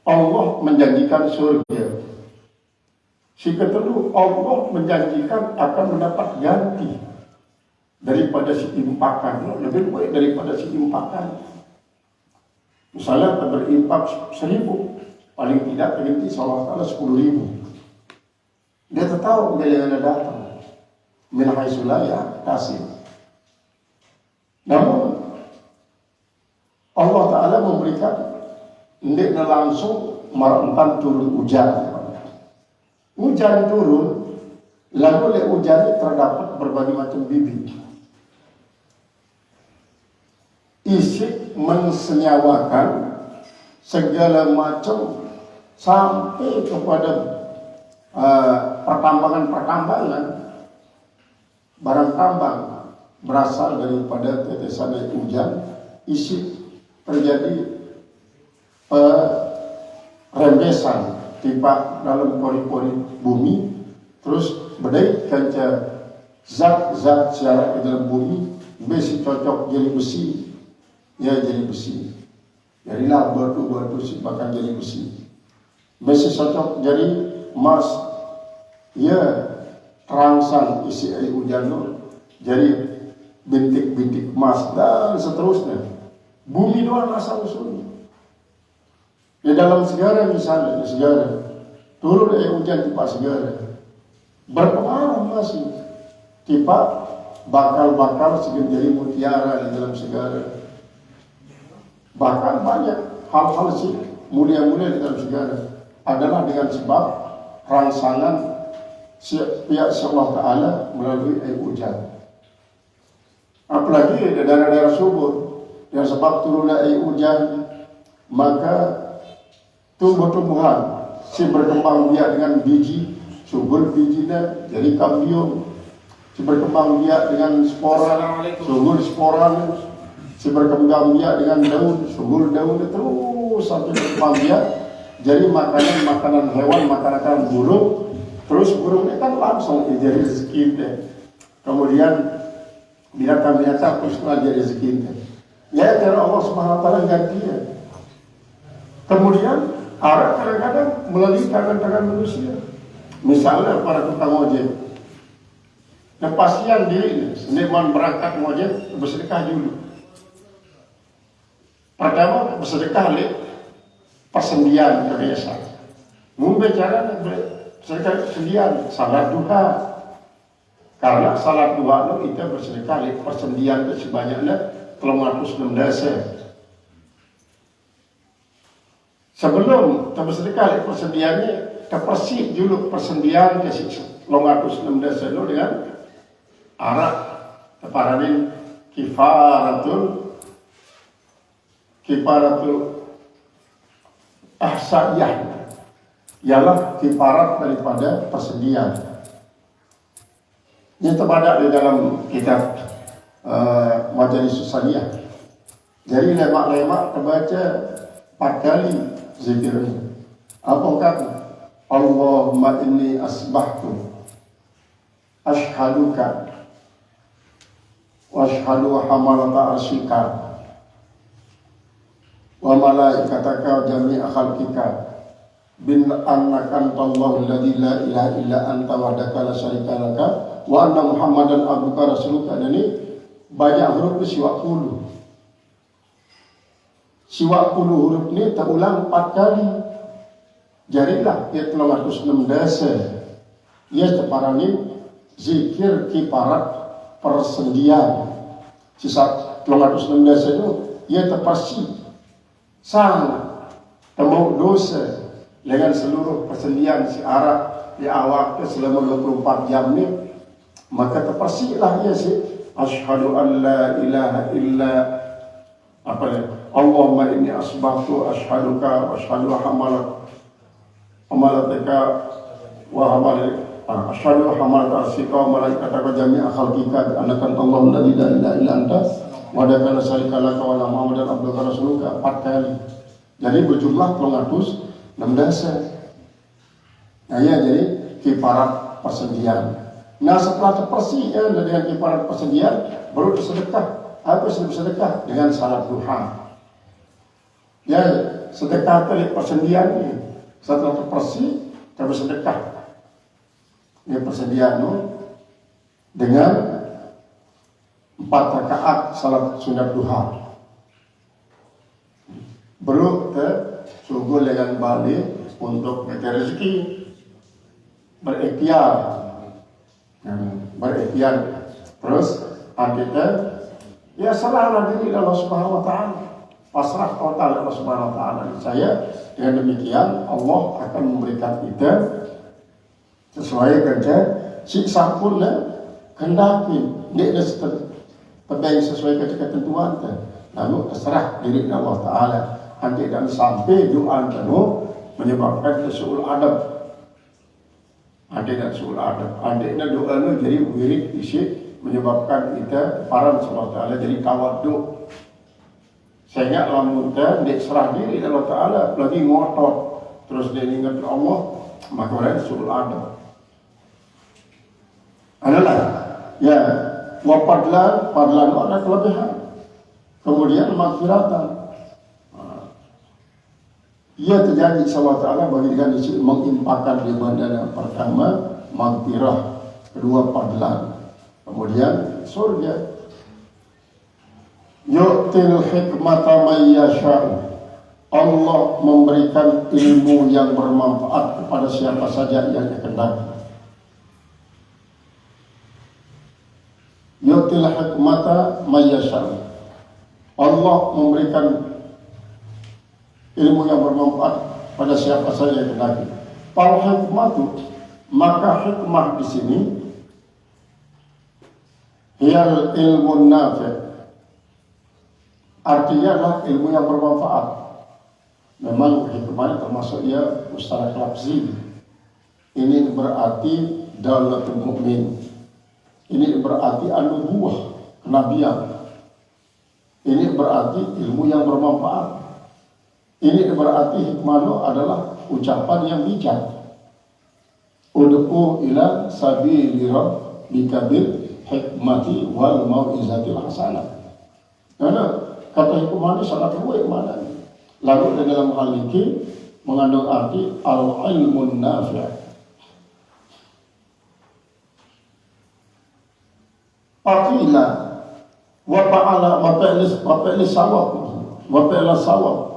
Allah menjanjikan surga. Si kedua, Allah menjanjikan akan mendapat ganti daripada si impakan, lebih baik daripada si impakan. Misalnya kita berimpak 1.000, paling tidak ganti Allah 10.000. Dia tahu bila yang datang min haitsu la yahtasib. Namun Allah Ta'ala memberikan tidak langsung merentan turun hujan. Hujan turun, lalu oleh hujan terdapat berbagai macam bibit. Isi mensenyawakan segala macam sampai kepada pertambangan-pertambangan barang tambang berasal daripada tetesan air hujan. Isi terjadi rembesan tiba dalam pori-pori bumi, terus bedai kanca zat-zat secara di dalam bumi besi cocok jadi besi, ya jadi besi. Jadilah batu-batu bahkan jadi besi. Besi cocok jadi emas, ya terangsang isi air hujan jadi bintik-bintik emas dan seterusnya. Bumi doang asal usulnya. Di dalam segara misalnya, di segara turun air hujan tiba segara berpengaruh masih tiba bakal-bakal jadi mutiara di dalam segara. Bahkan banyak hal-hal sih mulia-mulia di dalam segara adalah dengan sebab rangsangan pihak Allah Ta'ala melalui air hujan. Apalagi di daerah-daerah subur, yang sebab turunnya air hujan, maka tumbuh-tumbuhan si berkembang biak dengan biji, subur bijinya jadi kambium. Si berkembang biak dengan spora, subur sporanya. Si berkembang biak dengan daun, subur daunnya, terus sampai berkembang biak jadi makanan hewan, makanan burung. Terus burungnya kan langsung jadi rezeki. Kemudian binatang-binatang terus jadi rezeki. Ya karena Allah Subhanahu Wa Taala gantinya. Kemudian arah kadang-kadang melalui tangan-tangan manusia. Misalnya para tukang ojek. Kepastian diri, seniman berangkat ojek bersedekah dulu. Pertama bersedekah oleh persendian kebiasa. Membicara bersedekah persendian, salat duha. Karena salat duha itu bersedekah oleh persendian sebanyaknya 360 dasar. Sebelum bersedekah oleh persendiannya, terpersih dulu persendian ke 360 dasar itu dengan arak keparanin kifaratul ahsa'iyah, ialah kifarat daripada persendian. Ini terbadak di dalam kitab Majalis Susaniyah. Jadi lemak-lemak terbaca 4 kali zikirnya. Apa kata? Allahumma inni asbahtu ashhaduka wa ashhadu hamalata arsyika wa malaikataka wa jami'a khalqika bin annaka antallahu alladzi la ilaha illa anta wahdaka la syarika laka wa anna muhammadan abduka rasuluka. Ini banyak huruf siwak puluh. Siwak puluh huruf ini terulang 4 kali. Jadilah ia 360 dasar. Ia separani zikir kiparat persendian. Sisa 360 dasar itu ia terpasti sangat temu dosa dengan seluruh persendian si Arab di awak selama 24 jam ni. Maka terpersilah ia si asyhadu an la ilaha illa Allahumma inni asbahtu ashhaduka wa ashhadu hamalataka wa ashhadu hamalat arsika wa malaikataka jami'a khalqika annaka antallahu alladzi la ilaha illa anta wa hadaka la syarika laka wa la muhammadan abduka rasuluka 4 kali. Jadi berjumlah 316. Nah ya, jadi kifarat persendian. Nah setelah terpersih dengan kifarat persendian baru bersedekah. Apa sedekah? Dengan salat duha. Ya, sedekah kali persendian ni. Satu persi, tapi sedekah. Ini persendian no, dengan 4 rakaat salat sunat duha. Baru ke subuh dengan balik untuk mencari rezeki. Berikhtiar. Terus kita ya serahlah diri Allah Subhanahu wa taala. Pasrah total Allah Subhanahu wa taala. Saya dengan demikian Allah akan memberikan kita sesuai kerja si sampulnya kendaki dia terbaik sesuai kerja ketentuan lalu terserah diri Allah taala. Nanti dan sampai doa penuh menyebabkan kesul adab. Ada dan suul adab. Adanya doa itu jadi wirid isi menyebabkan kita paran Allah Ta'ala jadi tawaduk. Sehingga lamun dia serah diri Allah Ta'ala lagi ngotot terus dia ingat Allah maka orang suul adab. Adalah ya wapadlan itu ada kelebihan. Kemudian maghfiratan. Ia terjadi Allah Ta'ala bagi dengan mengimpakkan di bandara pertama maghfirah, kedua fadlan, kemudian surga. Yu'til hikmata may yasha'u. Allah memberikan ilmu yang bermanfaat kepada siapa saja yang dikehendaki. Yu'til hikmata may yasha'u. Allah memberikan ilmu yang bermanfaat pada siapa saja yang dikehendaki. Fal hikmatu, maka hikmah di sini hiyal ilmu nafi'. Artinya adalah ilmu yang bermanfaat. Memang hikmah termasuk ia mustalah lafzi. Ini berarti dalatul mukmin. Ini berarti an-nubuwah, kenabian. Ini berarti ilmu yang bermanfaat. Ini berarti hikmah adalah ucapan yang bijak. Ud'u ila sabili rabbika bil hikmati wal mau'izatil hasanah. Karena kata hikmah ini sangat luas maknanya. Lalu dalam hal ini mengandung arti al-ilmun nafi'. Faqila wa fa'ala wa fa'il sawab wa fa'il sawab.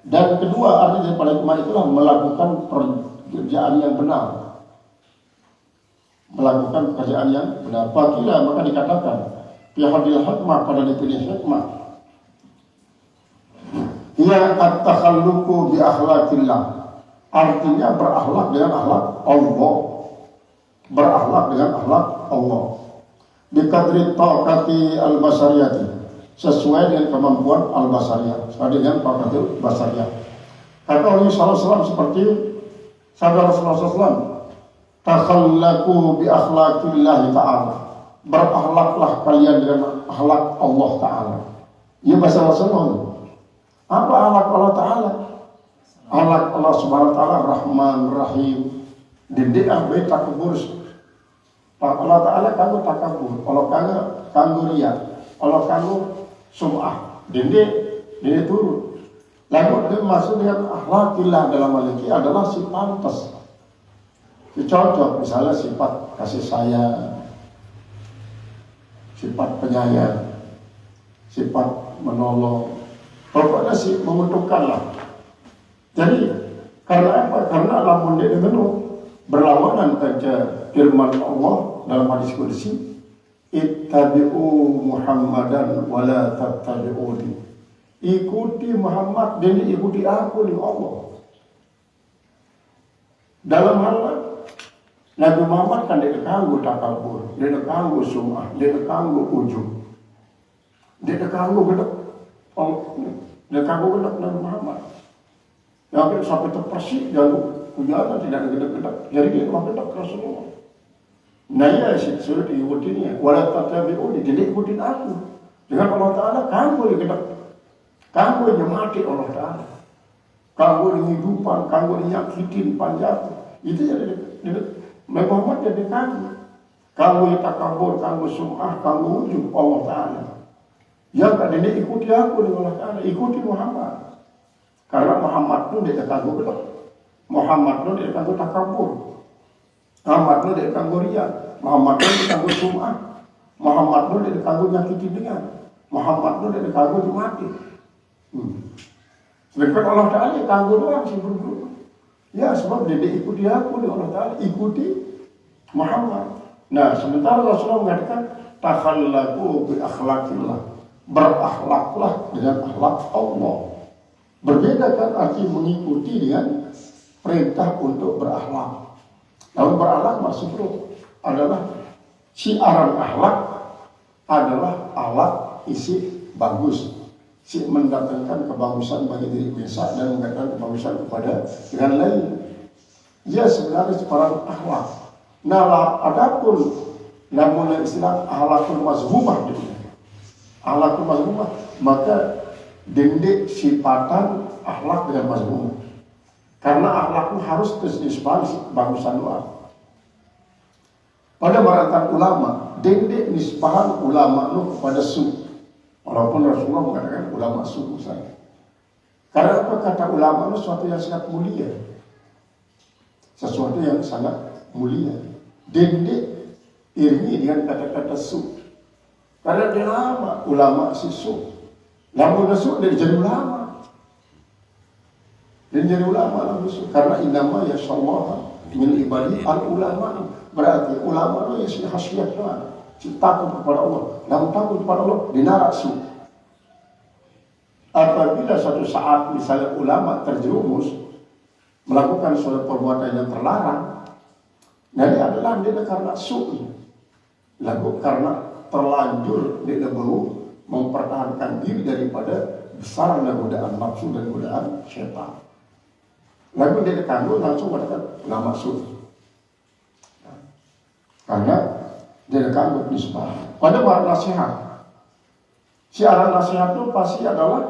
Dan kedua arti daripada hikmah itulah melakukan pekerjaan yang benar. Melakukan pekerjaan yang benar. Faqila maka dikatakan fi hadil hikmah pada dipilih hikmah. Ia at-takhalluqu bi akhlaqillah. Artinya berakhlak dengan akhlak Allah. Berakhlak dengan akhlak Allah. Bi qadri taqati al-basariyati. Sesuai dengan kemampuan al-basariyah, sesuai dengan taqatul basariyah. Kata Nabi sallallahu alaihi wasallam seperti sabda Rasulullah SAW, takhallaqu bi akhlaqillah ta'ala. Berakhlaklah kalian dengan akhlak Allah Ta'ala. Ia bahasa Rasulullah. Apa akhlak Allah Ta'ala? Akhlak Allah Subhanahu wa Ta'ala Rahman Rahim. Didik baik takabur. Allah Ta'ala kanggo takabur. Allah kanggo riya. Allah kanggo sum'ah. Didik turun. Lalu dia masuk dengan akhlakillah dalam hal ini adalah si pantas. Cocok misalnya sifat kasih sayang, sifat penyayang, sifat menolong. Pokoknya sih menguntungkanlah. Jadi karena apa? Karena lamun dia dengar berlawanan kerja firman Allah dalam hadis qudsi, ittabi'u Muhammadan wa la tattabi'uni. Ikuti Muhammad dan ikuti aku oleh Allah. Dalam hal Nabi Muhammad kan dia kanggo takabur, dia kanggo sum'ah, dia kanggo ujub, dia kanggo gedek. Dia kanggo gedek Nabi Muhammad. Yang sampai terpersik jalur hujan tidak ada gedek-gedek. Jadi dia mah gedek Rasulullah. Nah ya sudah diikutinya. Wala tattabi'uni, jadi ikutin aku. Dengan Allah Ta'ala kanggo dia gedek. Kanggo dia mati Allah Ta'ala. Kanggo dia hidupan, kanggo dia nyakitin panjang. Itu jadi Nabi Muhammad jadi kanggo. Kanggo dia takabur, kanggo sum'ah, kanggo ujub Allah Ta'ala. Yang kadang ikuti aku dengan Allah Ta'ala, ikuti Muhammad. Karena Muhammad itu dia kanggo belok. Muhammad itu dia kanggo takabur. Muhammad itu dia kanggo riya. Muhammad itu dia kanggo sum'ah. Muhammad itu dia kanggo nyakiti dengan. Muhammad itu dia kanggo dimati. Sedangkan Allah Ta'ala kanggo doang sih buru-buru. Ya sebab dia ikuti aku, dia Allah Ta'ala ikuti Muhammad. Nah sementara Rasulullah mengatakan takhallaku bi akhlaqillah, berakhlaklah dengan akhlak Allah. Berbeda kan arti mengikuti dengan perintah untuk berakhlak. Lalu berakhlak maksudnya adalah siaran akhlak adalah alat isi bagus, si mendatangkan kebagusan bagi diri biasa dan mendatangkan kebagusan kepada yang lain. Dia sebenarnya seorang akhlak. Nah, adapun namun istilah akhlakul mazmumah itu. Akhlakul mazmumah maka dendek sifatan akhlak dengan mazmumah. Karena akhlaknya harus tersenisbah bagusan luar. Pada maratan ulama, dendek nisbahan ulama itu kepada su. Walaupun Rasulullah mengatakan ulama su saja. Karena apa kata ulama itu sesuatu yang sangat mulia. Sesuatu yang sangat mulia. Dendek iringi dengan kata-kata su. Karena dia lama ulama si su. Lama su dia jadi ulama. Dan jadi ulama lalu su. Karena inama ya Allah min ibadi al ulama. Berarti ulama itu yang si khasyiat Tuhan. Si takut kepada Allah. Lalu takut kepada Allah dinarak su. Apabila suatu saat misalnya ulama terjerumus melakukan suatu perbuatan yang terlarang, nah dia adalah dia karena su. Lalu karena terlanjur dia baru mempertahankan diri daripada besarnya godaan nafsu dan godaan syaitan. Lalu dia kandung langsung mengatakan ulama su. Karena dia kandung nisbah. Pada para nasihat, siaran nasihat itu pasti adalah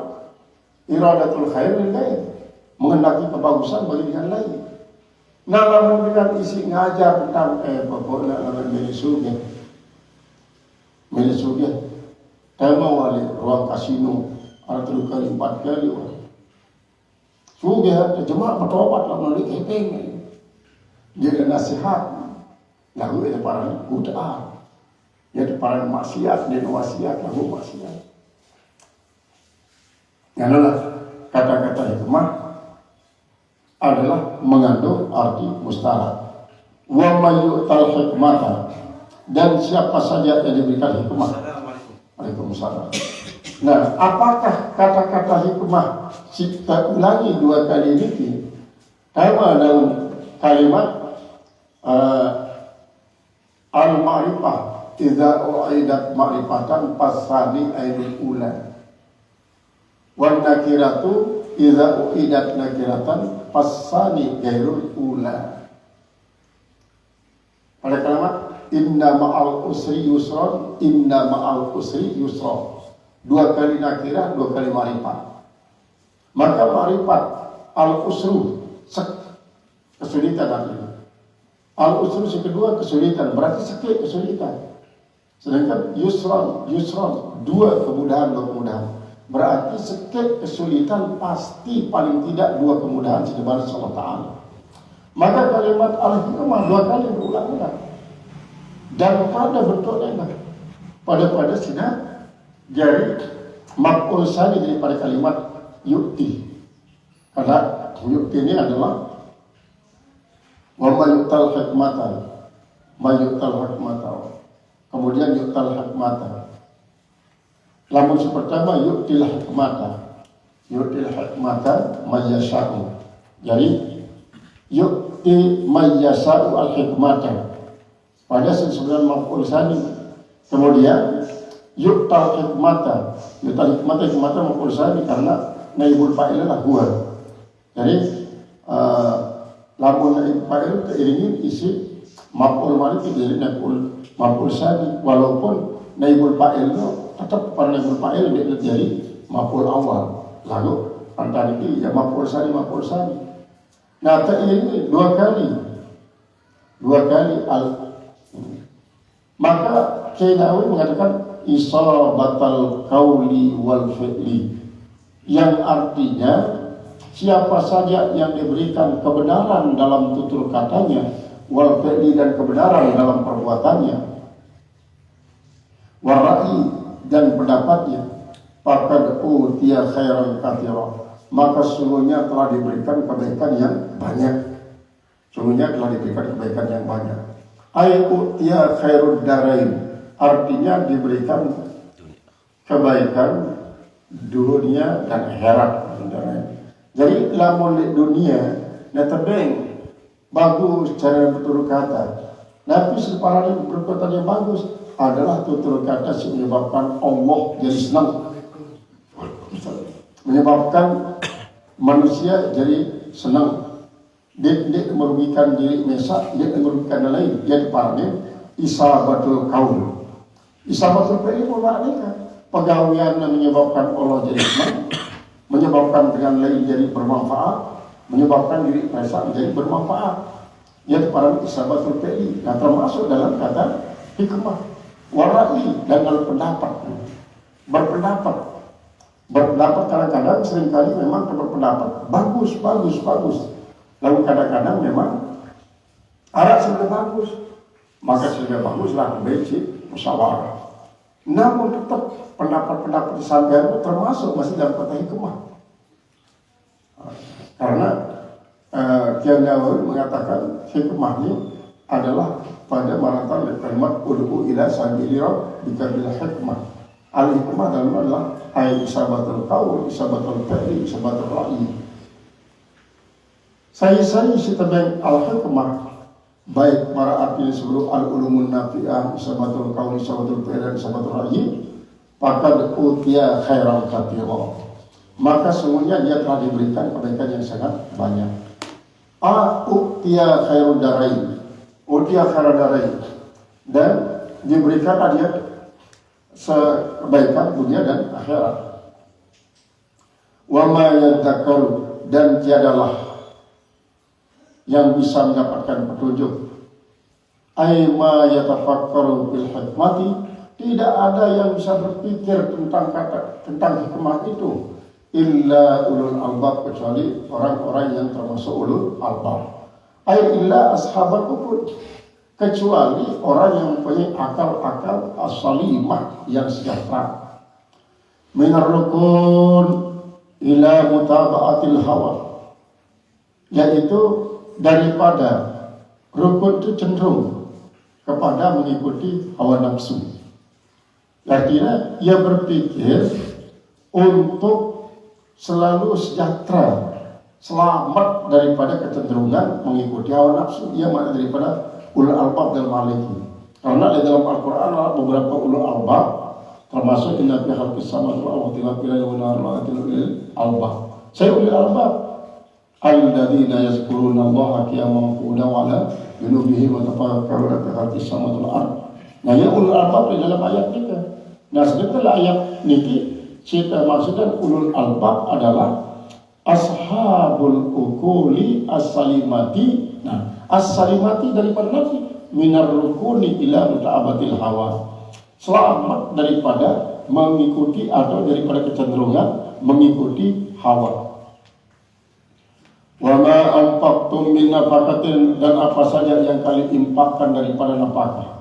iradatul khair lil ghair, menghendaki kebagusan bagi yang lain. Nah, namun dengan isi ngajar tentang pokoknya lawan milisuge, tema wali ruang kasino atau kali 4 kali. Suge jemaah bertobat lah melalui kepeng. Dia nasihat. Lalu itu para budaya, yaitu para maksiat dan wasiat lalu maksiat. Yang adalah kata-kata hikmah adalah mengandung arti mustarak. Wa may yu'tal hikmata, dan siapa saja yang diberikan hikmah. Waalaikumsalam. Nah, apakah kata-kata hikmah kita ulangi 2 kali ini? Tema dalam kalimat al-ma'rifah idza u'idat ma'rifatan fasani ainul ula. Wan nakiratu idza u'idat nakiratan fasani ghairul ula. Pada kalimat inna ma'al usri yusron, inna ma'al usri yusron. 2 kali nakirah, 2 kali ma'rifat. Maka ma'rifat al-usru kesulitan artinya. Al-usru kedua kesulitan, berarti sekali kesulitan. Sedangkan yusron 2 kemudahan, 2 kemudahan. Berarti sekali kesulitan pasti paling tidak 2 kemudahan sebenarnya Allah Ta'ala. Maka kalimat al-hikmah 2 kali berulang-ulang. Dan pada bentuknya pada sinar jari maf'ul tsani daripada kalimat yu'ti. Karena yu'ti ini adalah wa mayu'tal hikmatan, mayu'tal hikmatan. Kemudian yu'tal hikmatan. Lamun pertama yu'til hikmatan, yu'til hikmatan mayyasha'u. Jadi yu'ti mayyasha'u al hikmatan. Pada sebenarnya maf'ul tsani. Kemudian yu'tal hikmatan, yu'tal hikmatan maf'ul tsani karena naibul fa'il adalah huwa. Jadi lamun naib fa'il keiringin isi maf'ul mari jadi maf'ul tsani, walaupun naibul fa'il itu tetap pada naibul fa'il dia jadi maf'ul awal. Lalu antara ini ya maf'ul tsani. Nah, ini 2 kali al. Maka Syekh mengatakan isabatal qauli wal fi'li, yang artinya siapa saja yang diberikan kebenaran dalam tutur katanya, wal fi'li dan kebenaran dalam perbuatannya, wal ra'yi dan pendapatnya, faqad utiya khairan katsira, maka sungguhnya telah diberikan kebaikan yang banyak. Sungguhnya telah diberikan kebaikan yang banyak. Ay utiya khairud darain, artinya diberikan kebaikan dunia dan akhirat. Jadi lamun di dunia netebeng bagus cara bertutur kata, tapi separahnya perbuatan yang bagus adalah tutur kata yang menyebabkan Allah jadi senang, menyebabkan manusia jadi senang. Dia merugikan diri mesak, dia merugikan lain. Jadi parahnya isabatul kaul. Isabatul kaul itu maknanya pegawaian yang menyebabkan Allah jadi senang, menyebabkan dengan lain jadi bermanfaat, menyebabkan diri merasa menjadi bermanfaat. Yaitu para isabatul fi'li. Nah, termasuk dalam kata hikmah, warai dan dalam pendapat. Berpendapat kadang-kadang seringkali memang berpendapat bagus. Lalu kadang-kadang memang arah sudah bagus, maka sudah baguslah membenci musyawarah. Namun tetap pendapat-pendapat disampaikan termasuk masih dalam kata hikmah. Karena Kiai Nawawi mengatakan hikmah ini adalah pada maratan kalimat ud'u ila sabili rabbika bil hikmah. Al hikmah dalam adalah ay isabatul qaul, isabatul fi'li, isabatul ra'yi. Saya si tebeng al hikmah, baik para arti sebelum al-ulumun nafi'ah, isabatul qaul, isabatul fi'l dan isabatul ra'yi, faqad utiya khairan katsira, maka sungguhnya dia telah diberikan kebaikan yang sangat banyak. Utiya khairud darain, utiya khairud darain, dan diberikan dia kebaikan dunia dan akhirat. Wa ma yadzakkaru, dan tiadalah yang bisa mendapatkan petunjuk. Aima yatafakkaru bil hikmati, tidak ada yang bisa berpikir tentang hikmah itu illa ulul albab, kecuali orang-orang yang termasuk ulul albab. Ay illa ashabul uqul, kecuali orang yang mempunyai akal-akal as-salimah yang sejahtera. Minar rukun ila mutaba'atil hawa, yaitu daripada rukun itu cenderung kepada mengikuti hawa nafsu. Artinya ia berpikir untuk selalu sejahtera, selamat daripada kecenderungan mengikuti hawa nafsu. Ia makna daripada ulul albab dan maliki. Karena di dalam Al-Quran beberapa ulul albab, termasuk inna fi khalqis samawati wal ardi wa ikhtilafil laili wan nahari la ayatin lil albab. Saya ulul albab alladzina yazkuruna Allaha qiyaman wa qu'udan wa 'ala junubihim wa tafakkaruna fi khalqis samawati wal ardi. Nah, ya ulul albab di dalam ayat kita. Nah, sebenarnya ayat niki kita maksudkan ulul albab adalah ashabul uquli as-salimati. Nah, as-salimati daripada nafsi, minar rukuni ila muta'abatil hawa, selamat daripada mengikuti atau daripada kecenderungan mengikuti hawa. Wa ma anfaqtum min nafaqatin, dan apa saja yang kalian infakkan daripada nafkah.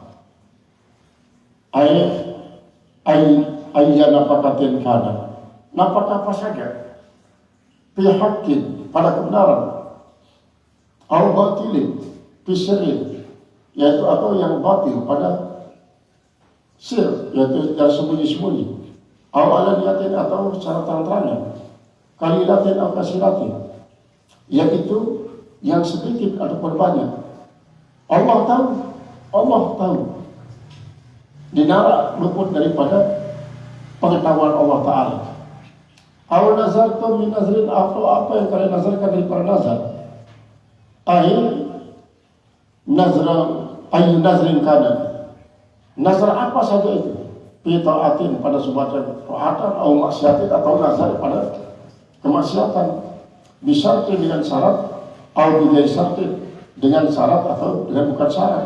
Ayya nafaqatin kana, nafkah apa saja, fi haqqin, pada kebenaran, au batilin, fi sirrin, yaitu atau yang batil pada sir, yaitu yang sembunyi-sembunyi, au alaniyatin, atau secara terang-terangan, kalilatin atau kasiratin, yaitu yang sedikit ataupun banyak. Allah tahu. Dinara luput daripada pengetahuan Allah Ta'ala. Aw nazartum min nazrin, atau apa yang kalian nazarkan daripada nazar. Ayu nazrin kana, nazar apa saja itu, fi ta'atin, pada sebuah taatan, atau maksiatin, atau nazar pada kemaksiatan, bisyartin, dengan syarat, atau bidai syartin, dengan syarat atau dengan bukan syarat,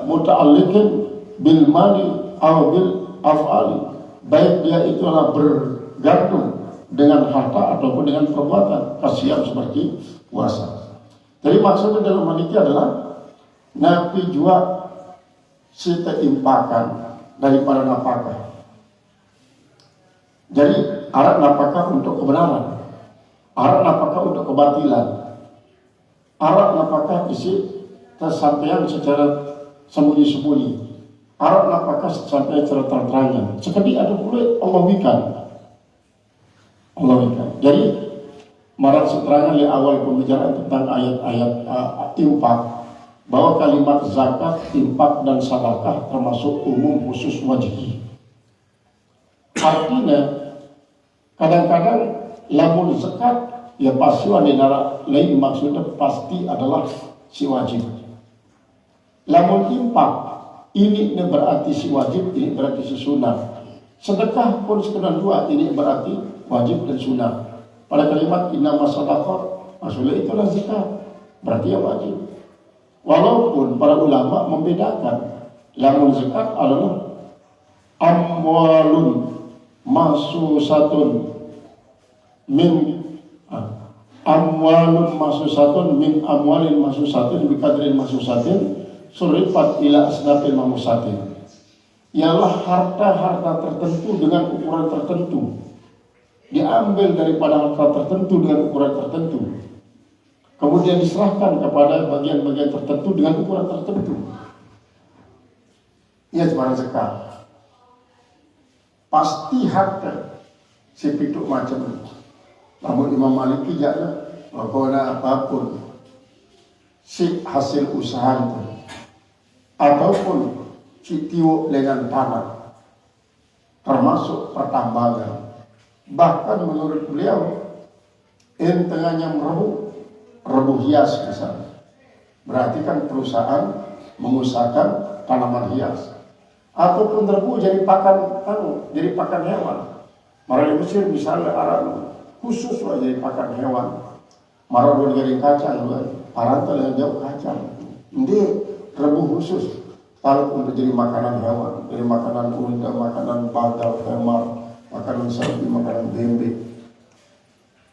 muta'alliqin bil mali atau bil af'ali, baik dia itulah bergantung dengan harta ataupun dengan perbuatan. Kasihan seperti puasa. Jadi maksudnya dalam hal ini adalah Nabi juga sita impakan daripada napakah. Jadi arah napakah untuk kebenaran, arah napakah untuk kebatilan, arah napakah isi tersampaian secara sembunyi-sembunyi, arah napakah sampai secara terang-terangan. Sekali ada pula Allah wikan. Jadi marah seterangan di awal pembicaraan tentang ayat-ayat infak, bahwa kalimat zakat, infak dan sedekah termasuk umum khusus wajib. Artinya kadang-kadang lamun zakat ya pasti wanita lain maksudnya pasti adalah si wajib. Lamun infak ini berarti si wajib, ini berarti si sunnah. Sedekah pun sekedar dua, ini berarti wajib dan sunnah. Pada kalimat innama shadaqah, maksudnya itulah zakat, berarti yang wajib. Walaupun para ulama membedakan, lamun zakat adalah amwalun mahsusatun min amwalun mahsusatun min amwalin mahsusatin bikadrin mahsusatin surifat ila asnafil mahmusatin. Ialah harta-harta tertentu dengan ukuran tertentu, diambil daripada harta tertentu dengan ukuran tertentu, kemudian diserahkan kepada bagian-bagian tertentu dengan ukuran tertentu. Ia sebarang zakat. Pasti harta sepituk macam. Namun Imam Malik tidak melakukan apapun si hasil usaha itu, ataupun si tiwuk dengan tanah, termasuk pertambangan. Bahkan menurut beliau, tengahnya rebu hias misalnya, berarti kan perusahaan mengusahakan tanaman hias, ataupun rebu jadi pakan jadi pakan hewan. Marah di Mesir misalnya Arab khusus jadi pakan hewan. Marah jadi kacang, parantal yang jauh kacang. Ini rebu khusus. Kalau untuk jadi makanan hewan, jadi makanan unta, makanan bagal, hemar, makanan sapi, makanan bebek.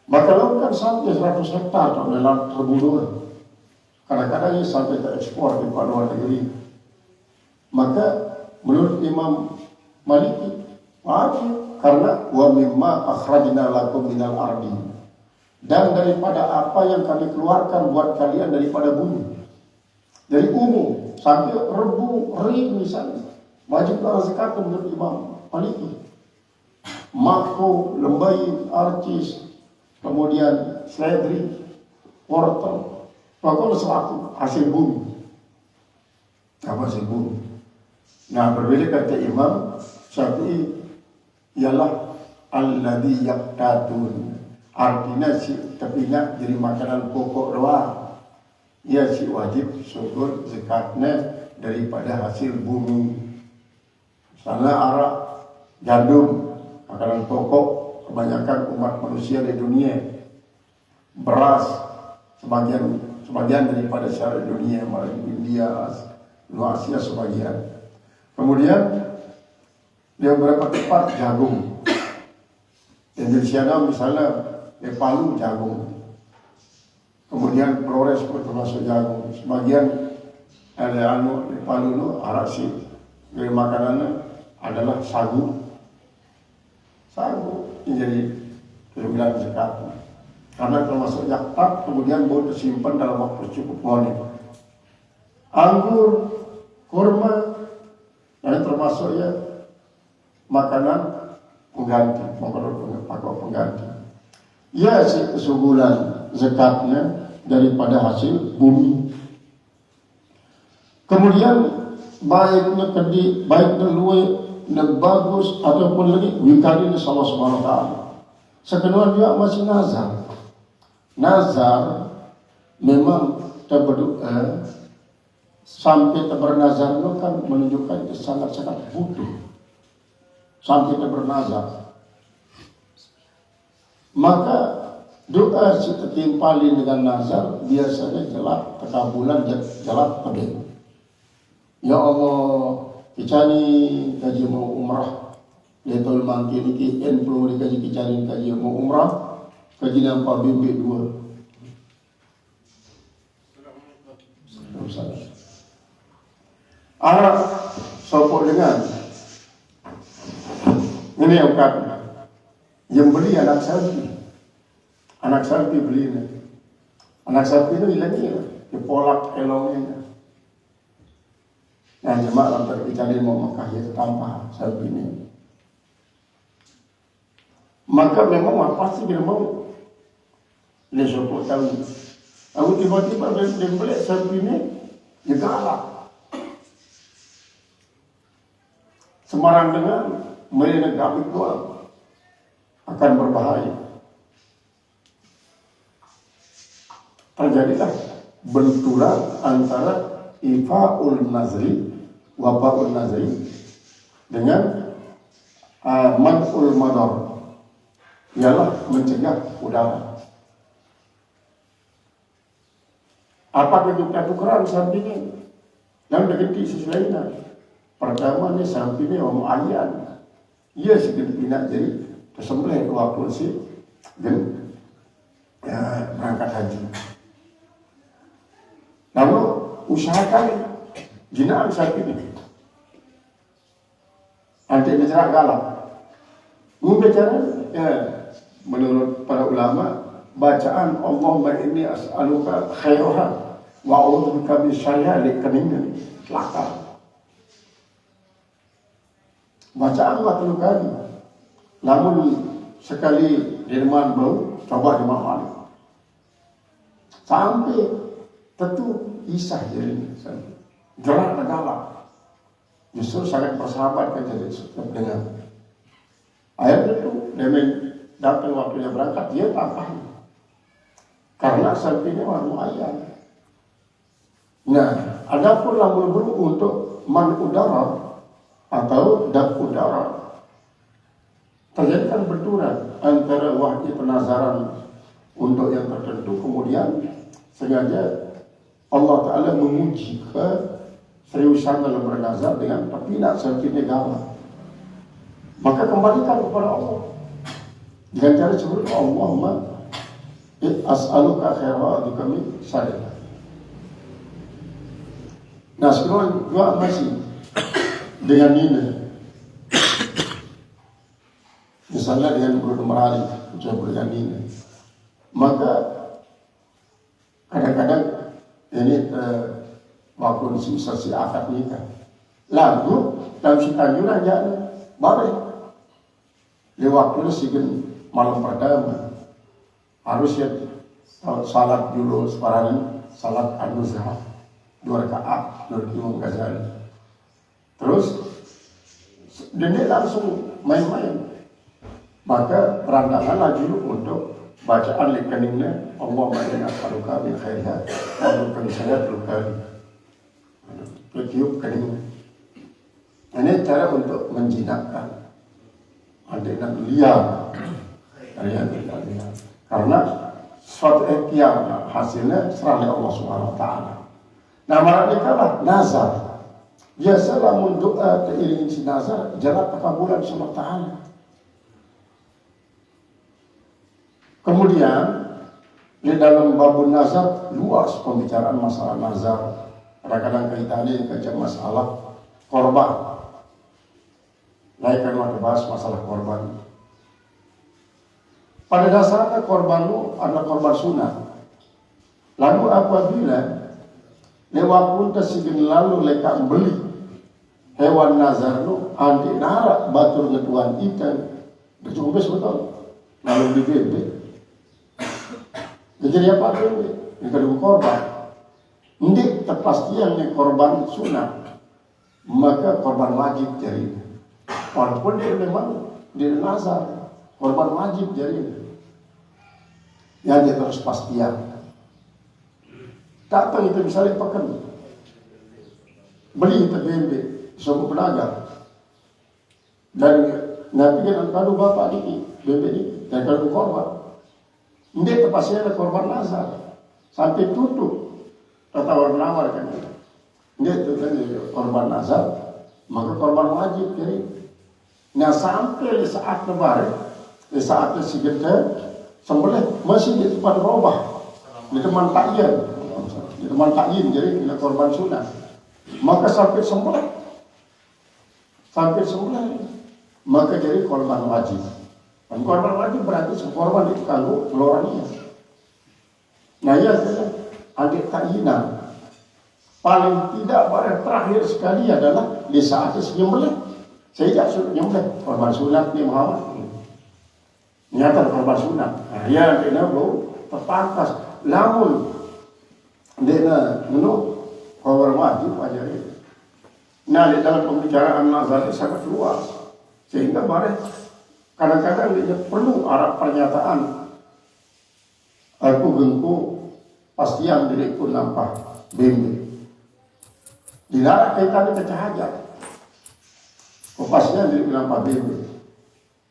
Maka lakukan sampai 100 hektar dalam rebu doang. Kadang-kadang ini sampai terekspor di luar negeri. Maka menurut Imam Maliki wajib, karena wa mimma akhrajna lakum minal ardi, dan daripada apa yang kami keluarkan buat kalian daripada bumi. Dari umum sampai rebu ring misalnya, wajiblah zakat menurut Imam Maliki. Mako, lembayin, arcis, kemudian seledri, wortel, pokoknya selaku hasil bumi. Apa hasil bumi? Nah, berbeda kata Imam Syafi'i, ialah alladhi yaqtatun, artinya si tepinya jadi makanan pokok doang. Ia si wajib syukur zakatnya daripada hasil bumi. Misalnya arak, gandum, makanan pokok kebanyakan umat manusia di dunia. Beras, sebagian daripada syariat dunia, India, luar Asia sebagian. Kemudian di beberapa tempat jagung. Indonesia misalnya di Palu jagung. Kemudian Flores pun termasuk jagung. Sebagian ada di Palu arak sih. Dari makanannya adalah sagu. Sagu ini jadi kebilang zakat. Karena termasuk zakat, kemudian boleh tersimpan dalam waktu cukup lama. Anggur, kurma, dan termasuk ya makanan pengganti, pokok pengganti. Ya si kesubulan zakatnya daripada hasil bumi. Kemudian baiknya kedi, baiknya luwe, dan bagus ataupun lagi wikari ini Allah Subhanahu Wa Taala. Sekedua juga masih nazar. Nazar memang berdoa sampai bernazar itu kan menunjukkan itu sangat-sangat butuh. Sampai bernazar. Maka doa si tertimpali dengan nazar biasanya jelak terkabulan, jelak pedih. Ya Allah, kita ni gaji mau umrah Letol mangke niki perlu dikaji mau umrah kaji nampak bimbit dua. Arab sopok dengan ini yang beli anak sapi beli ini. Anak sapi itu hilangnya dipolak elongnya. Nah jemaah lantar bicara mau Mekah ya tanpa sapi ini. Maka memang pasti dia mau dia sopok tahu. Aku tiba-tiba dia beli sapi ini dia galak. Semarang dengan melihat kami doang akan berbahaya. Terjadilah benturan antara ifa'ul nazri, waba'ul nazri dengan man'ul madar, ialah mencegah udara. Apa ketukeran saat ini? Yang dekati sisi lainnya. Pertama ni sapi ni orang ayam. Ia sedikit pindah jadi tersembelih 20 si dan berangkat haji. Lalu usahakan jinaan sapi ni. Nanti bicara galak. Bicara menurut para ulama bacaan Allahumma inni as'aluka khairaha wa a'udzubika min syarriha keningan lakar. Bacaan waktu kali, namun sekali dirman bau, coba dimamali. Sampai tentu isah jadi gerak negara. Justru sangat bersahabat kan jadi dengan ayat itu. Dia datang waktunya berangkat dia tampak. Karena sapi ini warna ayam. Nah, adapun lamun beru untuk man udara atau dak udara, terjadikan benturan antara wahyi penazaran untuk yang tertentu, kemudian sengaja Allah Ta'ala menguji keseriusan dalam bernazar dengan terpinak seperti negara. Maka kembalikan kepada Allah dengan cara sebut Allahumma as'aluka khairaha min syarriha. Nah sekarang juga masih dengan ini, misalnya dengan Bruno Merali, coba dengan ini, maka kadang-kadang ini waktu sesi akad nikah, lalu dalam si tanjuran jangan balik, di waktu itu malam pertama harus ya salat dulu sekarang salat an-Nuzha 2 rakaat dari Imam Ghazali. Terus dia langsung main-main. Maka berantakan lagi untuk bacaan likaningnya Allahumma inna as'aluka min khairiha wa a'udzu saya terkali. Tiup kening. Ini cara untuk menjinakkan adenan liar. Karena suatu ikhtiar hasilnya serah Allah Subhanahu wa taala. Nah, mereka lah nazar. Biasa lamun doa teriringi si nazar jalan kekabulan sama Ta'ala. Kemudian di dalam babun nazar luas pembicaraan masalah nazar. Kadang-kadang kaitannya dengan masalah korban. Lain kan kita bahas masalah korban. Pada dasarnya korban itu adalah korban sunnah. Lalu apabila lewat pun tersibin lalu lekak beli hewan nazar itu anti narak batur ngetuan ikan bercukup betul lalu dibebe jadi apa itu ini kedua korban ini kepastian yang korban sunnah maka korban wajib jadi walaupun dia memang dia nazar korban wajib jadi yang dia terus pastian datang itu misalnya pakai beli itu bebe sebuah pedagang dan nabi kan kalau bapak ini bebe ini dan kalau korban ini terpaksa ada korban nazar sampai tutup tawar menawar kan ini itu kan korban nazar maka korban wajib jadi Nah sampai di saat lebaran, di saat si kita sembelih masih di tempat robah, di teman takyin, jadi bila korban sunat. Maka sampai sembelih, maka jadi korban wajib. Dan korban wajib berarti korban itu kalau keluarannya. Nah ya, adik takyinan paling tidak terakhir sekali adalah di saat sembelih. Saya tidak suruh nyembelih korban sunat di Muhammad. Nyata korban sunat. Nah, ya dia belum terpangkas. Namun dia menurut korban wajib aja. Nah di dalam pembicaraan nazar sangat luas sehingga kadang-kadang dia perlu arah pernyataan. Aku gengku pastian diriku nampak bimbing. Dilarang kaitannya ke cahaya. Kopasnya diri nampak bimbing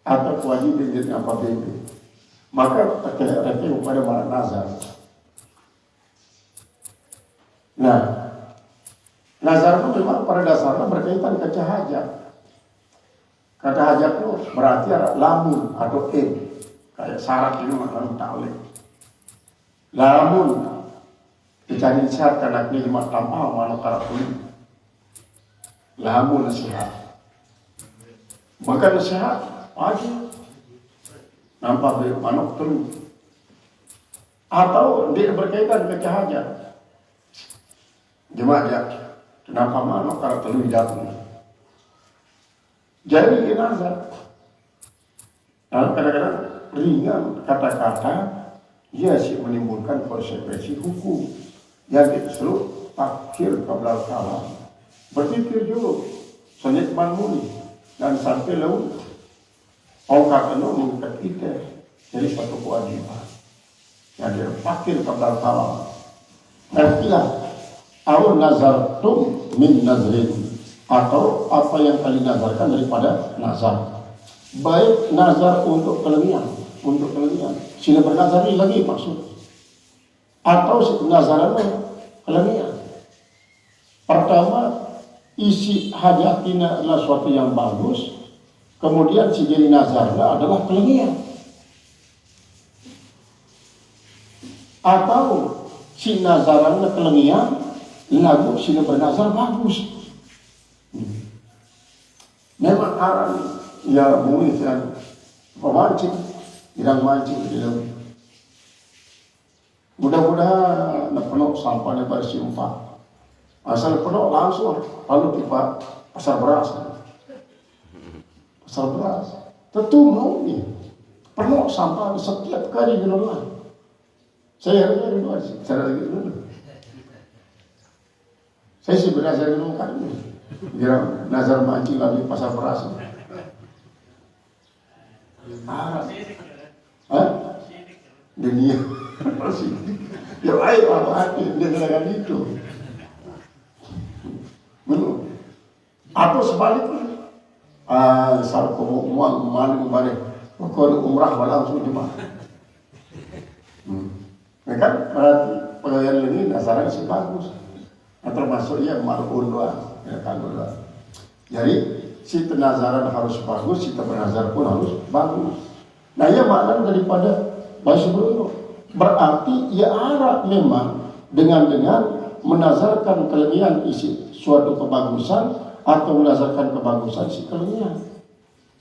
atau kewajiban diri nampak bimbing. Maka terkait kepada mana nazar. Nah, nazar itu memang pada dasarnya berkaitan ke cahaya. Kata hajat itu berarti ada lamun atau kayak syarat ini maknanya ta'lim. Lamun dicari syarat karena kelima tampal walau karakuli. Lamun nasihat. Maka nasihat wajib. Nampak manok terus. Atau dia berkaitan ke cahaya. Jemaah ya. Kenapa manok karakter terus jatuh. Jadi nazar. Kadang-kadang ringan kata-kata ia sih menimbulkan konsekuensi hukum yang disuruh takhir qabla kalam. Berpikir dulu senyit manmuni dan sampai lalu orang itu mengikat kita jadi satu kewajiban yang dia takhir qabla kalam. Nantilah awal nazartum min nazrin, atau apa yang kalian nazarkan daripada nazar. Baik nazar untuk kelenian, sila bernazar ini lagi maksud. Atau nazaran kelenian. Pertama, isi hajatina adalah suatu yang bagus. Kemudian si jadi nazarnya adalah kelenian. Atau si nazarannya kelenian, lagu sila bernazar bagus. Memang arah ya mungkin pemancing, bidang mancing dalam. Mudah-mudahan penuh sampahnya bersih 4. Asal penuh langsung lalu tiba pasar beras. Tentu mau nih penuh sampah setiap kali di luar. Saya ada di luar sih, saya lagi dulu. Saya sih belajar di luar kan. Kira nazar mancing lagi pasar beras. Dunia ya ayo apa dia bilang itu belum atau sebaliknya saat kamu maling balik kalau umrah langsung cuma kan berarti pegawai ini dasarnya sih bagus termasuk ya malun doang ya kan doang. Jadi si penazaran harus bagus, si penazar pun harus bagus. Nah ya makna daripada bahasa Bruno berarti ya arah memang dengan menazarkan kelenian isi suatu kebagusan atau menazarkan kebagusan si kelenian.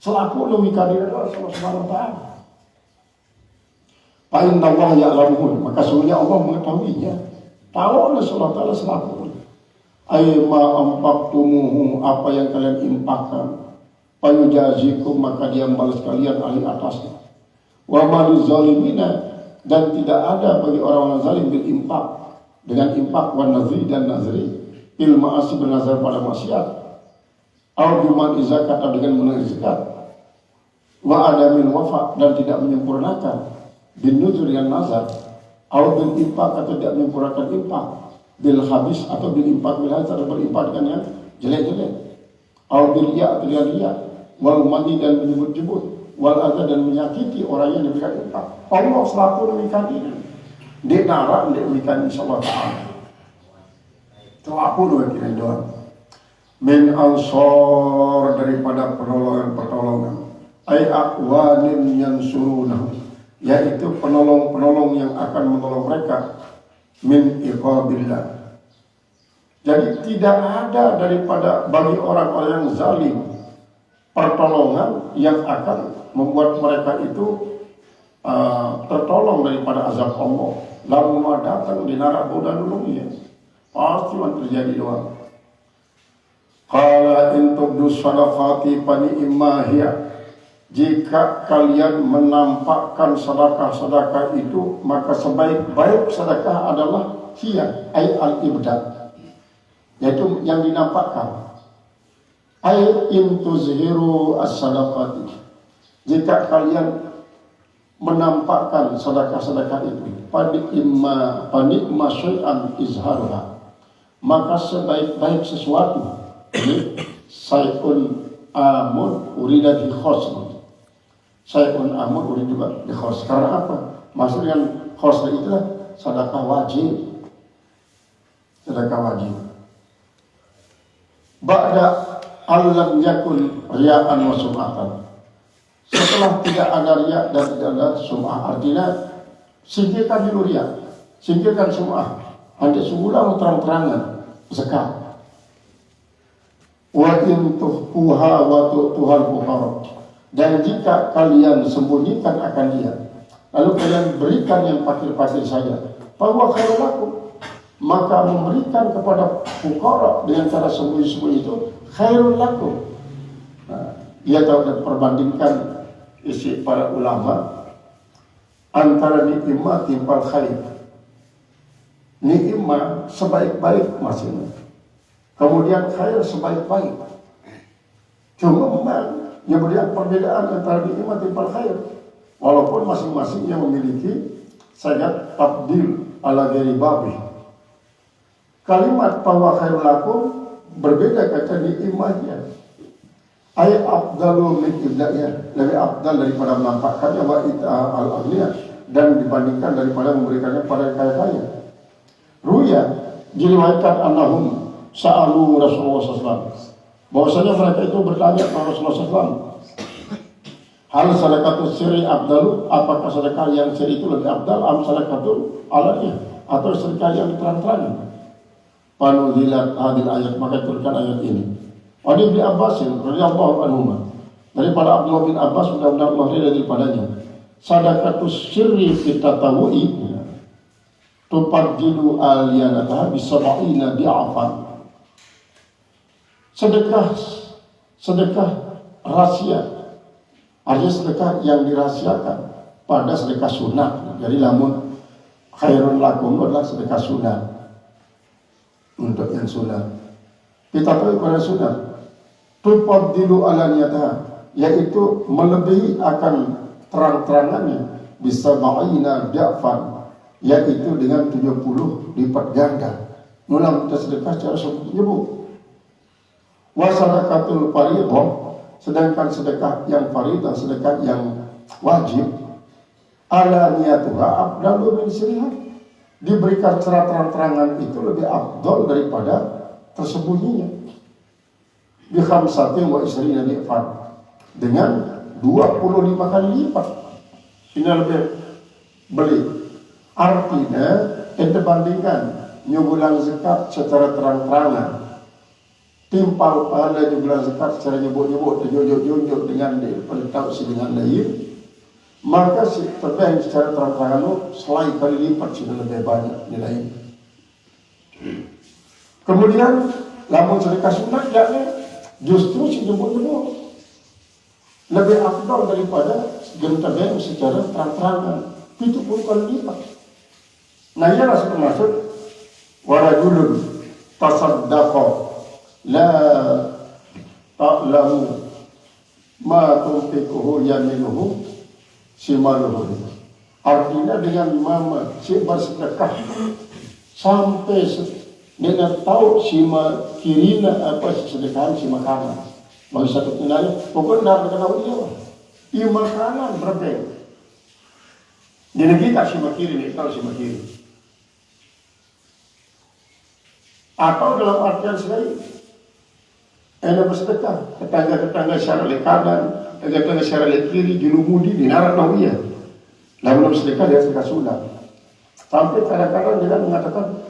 Selaku lebih kadir Allah Subhanahu wa taala. Fa inna Allah ya'lamuhu, maka sungguhnya Allah mengetahuinya. Tahu Allah Subhanahu wa taala selaku aima ampaktumuhu, apa yang kalian impakkan, payujazikum, maka dia membalas kalian alih atasnya. Wa maliz zalimina, dan tidak ada bagi orang-orang zalim bil impak, dengan impak wa nazri dan nazri il ma'asi, bernazar pada maksiat, au biman izakat, atau dengan menagih zakat, wa adamin wafa, dan tidak menyempurnakan bin nuzur yang nazar, au bil impak, atau tidak menyempurnakan impak, bil habis, atau bil impak bil hadis, atau berimpak dengan yang jelek-jelek, au bil ya, atau dengan ya, wal mani, dan menyebut-nyebut, wal adha, dan menyakiti orang yang diberikan impak. Allah selaku demikian ini dia narang dia demikian insyaallah ta'ala. Itu aku doa kira doa. min ansor daripada pertolongan-pertolongan, ay aqwanin yansurunahum, yaitu penolong-penolong yang akan menolong mereka, min iqabillah. Jadi tidak ada daripada bagi orang-orang yang zalim pertolongan yang akan membuat mereka itu tertolong daripada azab Allah. Lalu datang di neraka dan dunia pasti akan terjadi doang. Qala in tubdu sadaqati fa ni'ma hiya, jika kalian menampakkan sedekah-sedekah itu, maka sebaik-baik sedekah adalah hiya ay al-ibda, yaitu yang dinampakkan. Ay in tuzhiru as-sadaqati, jika kalian menampakkan sedekah-sedekah itu, panikma syai'an izharuha, maka sebaik-baik sesuatu, sayun amun urida bi khosr, sayun amun urida bi khosr. Karena apa? Maksud dengan khosr itulah sedekah wajib. Sedekah wajib. Ba'da allam yakun riya'an wa sum'atan, setelah tidak ada riya dan tidak ada sum'ah, artinya singkirkan dulu riya, singkirkan sum'ah, nanti sebulan terang-terangan zakat. Wa in tuhfuha wa tu'tuhal fuqara, dan jika kalian sembunyikan akan dia, lalu kalian berikan yang fakir-fakir saja, bahwa khairul lakum, maka memberikan kepada fuqara dengan cara sembunyi-sembunyi itu khairul lakum. Ia tahu dan perbandingkan isi para ulama antara nikmat timpal khair. Nikmat sebaik-baik masing, kemudian khair sebaik-baik. Cuma memang yang berikan perbedaan antara nikmat timpal khair, walaupun masing-masingnya memiliki sangat tabdil ala ghairi babih. Kalimat bahwa khairul lakum berbeda kata nikmatnya. Ayat afdalu min ibda'iyah, lebih afdal daripada menampakkannya wa ita al-aghniyah, dan dibandingkan daripada memberikannya pada kaya-kaya. Ruya diriwayatkan annahum sa'alu Rasulullah SAW, bahwasanya mereka itu bertanya kepada Rasulullah SAW, hal sadaqatus sirri afdalu, apakah sedekah yang sirri itu lebih afdal, am sadaqatul alaniyah, atau sedekah yang terang-terangan. Panuzilat hadil ayat, maka turunkan ayat ini. Wa Ibnu Abbas radhiyallahu anhu, daripada Abdullah bin Abbas mudah-mudahan Allah ridha daripadanya, sadaqatus sirri fi tatawu'i tufaddilu aliyanataha bisab'ina bi'afan. Sedekah rahasia, artinya sedekah yang dirahasiakan pada sedekah sunat. Jadi lamun khairun lakum adalah sedekah sunat, untuk yang sunat. Kita tahu pada sunat tufaddilu alaniyataha, yaitu melebihi akan terang-terangannya, bisa ba'ina bi'afan, yaitu dengan 70 lipat ganda. Nulang kita sedekah secara sebut. Wa sadaqatul fardhah, sedangkan sedekah yang fardhah, sedekah yang wajib, alaniyatuha afdalu min sirriha, diberikan secara terang-terangan itu lebih afdal daripada tersembunyinya. Bi khamsatin wa isrina li'fan, dengan 25 kali lipat. Ini lebih beli. Artinya kita bandingkan nyubulan zakat secara terang-terangan, timpal pada nyubulan zakat secara nyebut-nyebut, tunjuk-tunjuk dengan tahu dengan lain, maka si terbaik secara terang-terangan itu selain kali lipat sudah lebih banyak nilainya. Kemudian lamun sedekah sunat justru si nyebut-nyebut lebih afdal daripada gentabeng secara terang-terangan, 70 kali lipat. Nah, ia rasa termasuk warajulun tasaddaqa la ta'lamu ma tunfiquhu yaminuhu shimaluhu. Artinya dengan si bersedekah sampai dengan tahu si kirina apa sedekahan si makanan. Bagi satu kenanya, pokoknya nak tahu dia. Ia makanan berbeda. Jadi kita si makiri, tahu si makiri. Atau dalam artian sekali, Ena bersedekah, tetangga-tetangga secara lek kanan, tetangga secara lek kiri, dilumudi, dinarak nawiyah. Lalu bersedekah dia sedekah sunat. Sampai kadang-kadang dia mengatakan,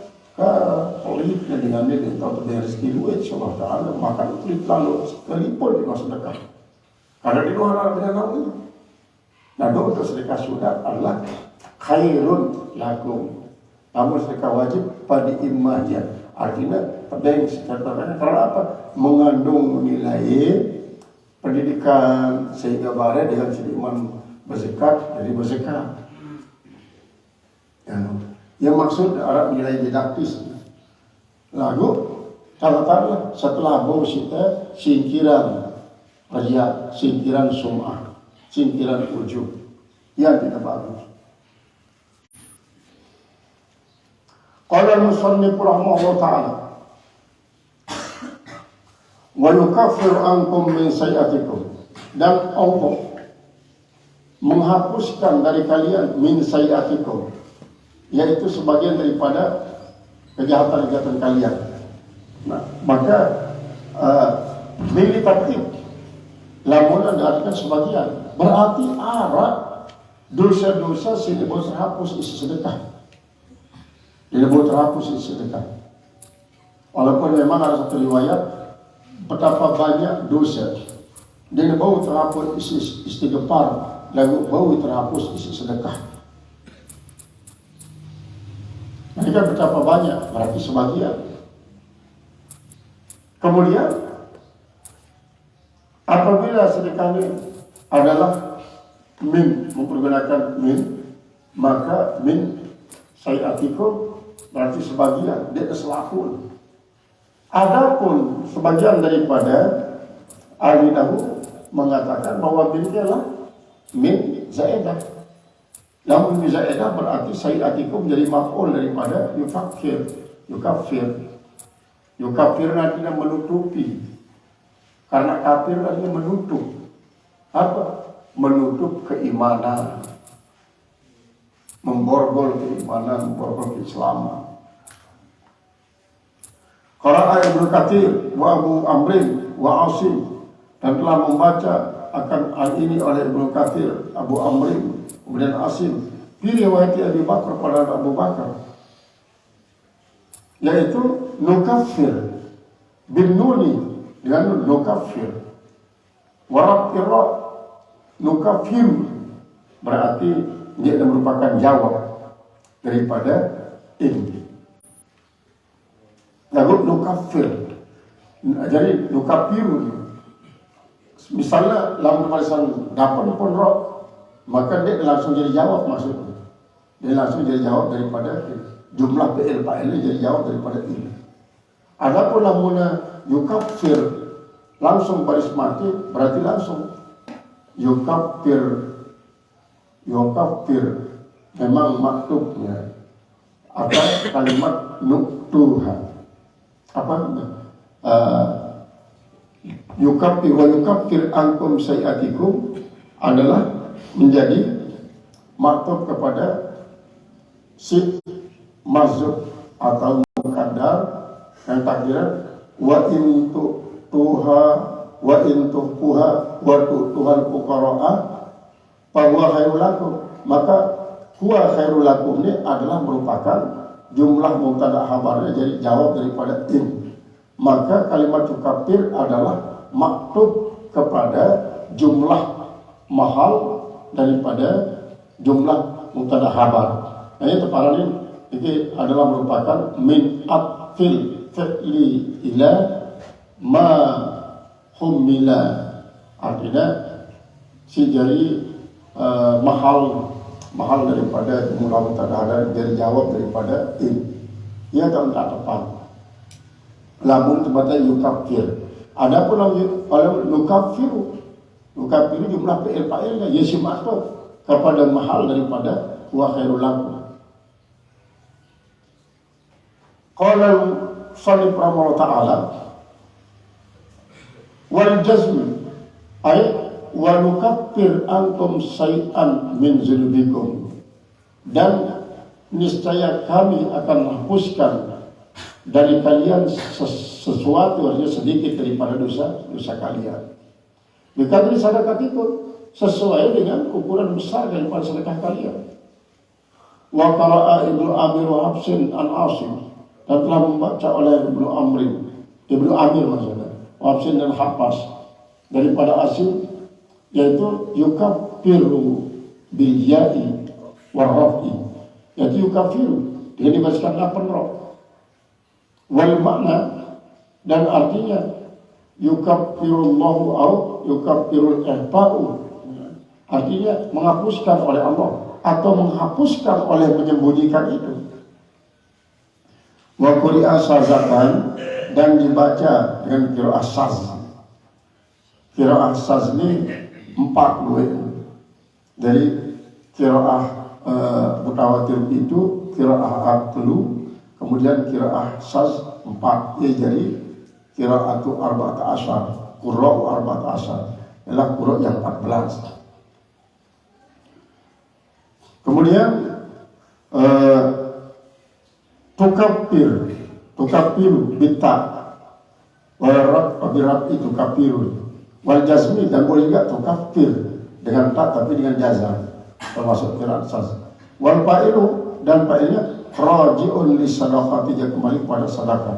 pelitnya dengan dia, atau dengan rezeki duit, Allah Ta'ala, makan pelit lalu, sekalipun dia sedekah. Karena dia orang dengan nawiyah. Nah, untuk sedekah sunat adalah khairun lakum. Namun sedekah wajib pada imamnya. Artinya penting secara karena apa? Mengandung nilai pendidikan sehingga bareng dengan si imam berzakat dari berzakat. Yang maksud Arab nilai didaktis. Lalu tanda-tanda setelah bau kita singkiran raja, singkiran sum'ah, singkiran ujub yang tidak bagus. Qala al-musannif rahimahullah ta'ala wa yukaffiru ankum min sayiatikum, dan Allah menghapuskan dari kalian min sayiatikum, yaitu sebagian daripada kejahatan-kejahatan kalian. Nah, maka militatif lamun diartikan sebagian, berarti arah dosa-dosa sehingga boleh terhapus isi sedekah. Tidak boleh terhapus isi sedekah. Walaupun memang ada satu riwayat betapa banyak dosa dia bau terhapus isi istighfar, lalu bau terhapus isi sedekah. Mereka betapa banyak, berarti sebagian. Kemudian apabila sedekah ini adalah min, mempergunakan min, maka min sayiatikum berarti sebagian, dia keselakun. Adapun sebagian daripada ahli nahwu mengatakan bahwa min adalah min zaidah. Namun min zaidah berarti sayiatikum menjadi maf'ul daripada yukaffir. Yukaffir artinya menutupi. Karena kafir artinya menutup. Apa? Menutup keimanan. Memborgol keimanan, memborgol keislaman. Qara'a Ibnu Katsir wa Abu Amrin wa Asim, dan telah membaca akan hal ini oleh Ibnu Katsir, Abu Amrin, kemudian Asim, di riwayat Abi Bakar pada Abu Bakar, yaitu nukaffir bin nuni dengan nukaffir, waraqira nukaffir, berarti dia merupakan jawab daripada ini. Lalu nukafir, jadi nukafiru. Misalnya dalam barisan dapat pun roh, maka dia langsung jadi jawab maksudnya. Dia langsung jadi jawab daripada jumlah fi'il fa'il jadi jawab daripada ini. Adapun lamuna yukafir langsung baris mati, berarti langsung yukafir memang maktubnya atau kalimat nuktuha. Apa? Yukafir wa yukafir ankum sayiatikum adalah menjadi maktub kepada si mazhub atau muqaddar yang takdiran wa in tuha wa in tuha wa tuhal fuqara'a fa huwa khairul lakum, maka huwa khairul lakum ini adalah merupakan jumlah mubtada khabarnya jadi jawab daripada in. Maka kalimat yukafir adalah maktub kepada jumlah mahal daripada jumlah mubtada khabar. Nah, ini teparan ini adalah merupakan min atfil fi'li ila ma humila, artinya si jadi mahal daripada jumlah mubtada dari jawab daripada in. Ia tak tepat. Lamun tempatnya yukafir. Adapun kalau yukafiru jumlah fi'il fa'ilnya yesim atau kepada mahal daripada wa khairul lakum. Qala Shalih rahimahullah ta'ala wal jazm ay wa nukaffir ankum syai'an min dzunubikum, dan niscaya kami akan menghapuskan dari kalian sesuatu artinya sedikit daripada dosa kalian. Bikadri sadaqatikum, sesuai dengan ukuran besar daripada sedekah kalian. Wa qara'a Ibnu Amir wa Hafsin an Asim, dan telah membaca oleh Ibnu Amir maksudnya, Hafsin dan Hafas daripada Asim, yaitu yukaffiru bil ya'i wa raf'i, yaitu yukaffiru dengan dibacakan 8 roh. Wal makna, dan artinya yukaffirullahu au yukaffirul ihfa'u, artinya menghapuskan oleh Allah atau menghapuskan oleh menyembunyikan itu. Wa quri'a sazatan, dan dibaca dengan qiraah saz. Qiraah saz ini 4 dari qiraah mutawatir itu qiraah aqlu, kemudian qiraah saz 4, jadi qiraatu arba'ata asyar, qurra'u arba'ata asyar, ialah qurra' yang 14. Kemudian tukapir bita warat abirat itu kapirun wal jazmi, dan boleh juga tukapir dengan tak tapi dengan jazam, termasuk qiraat saz. Wal fa'ilu, dan fa'ilnya raji'un li sadaqati, dia kembali kepada sedekah.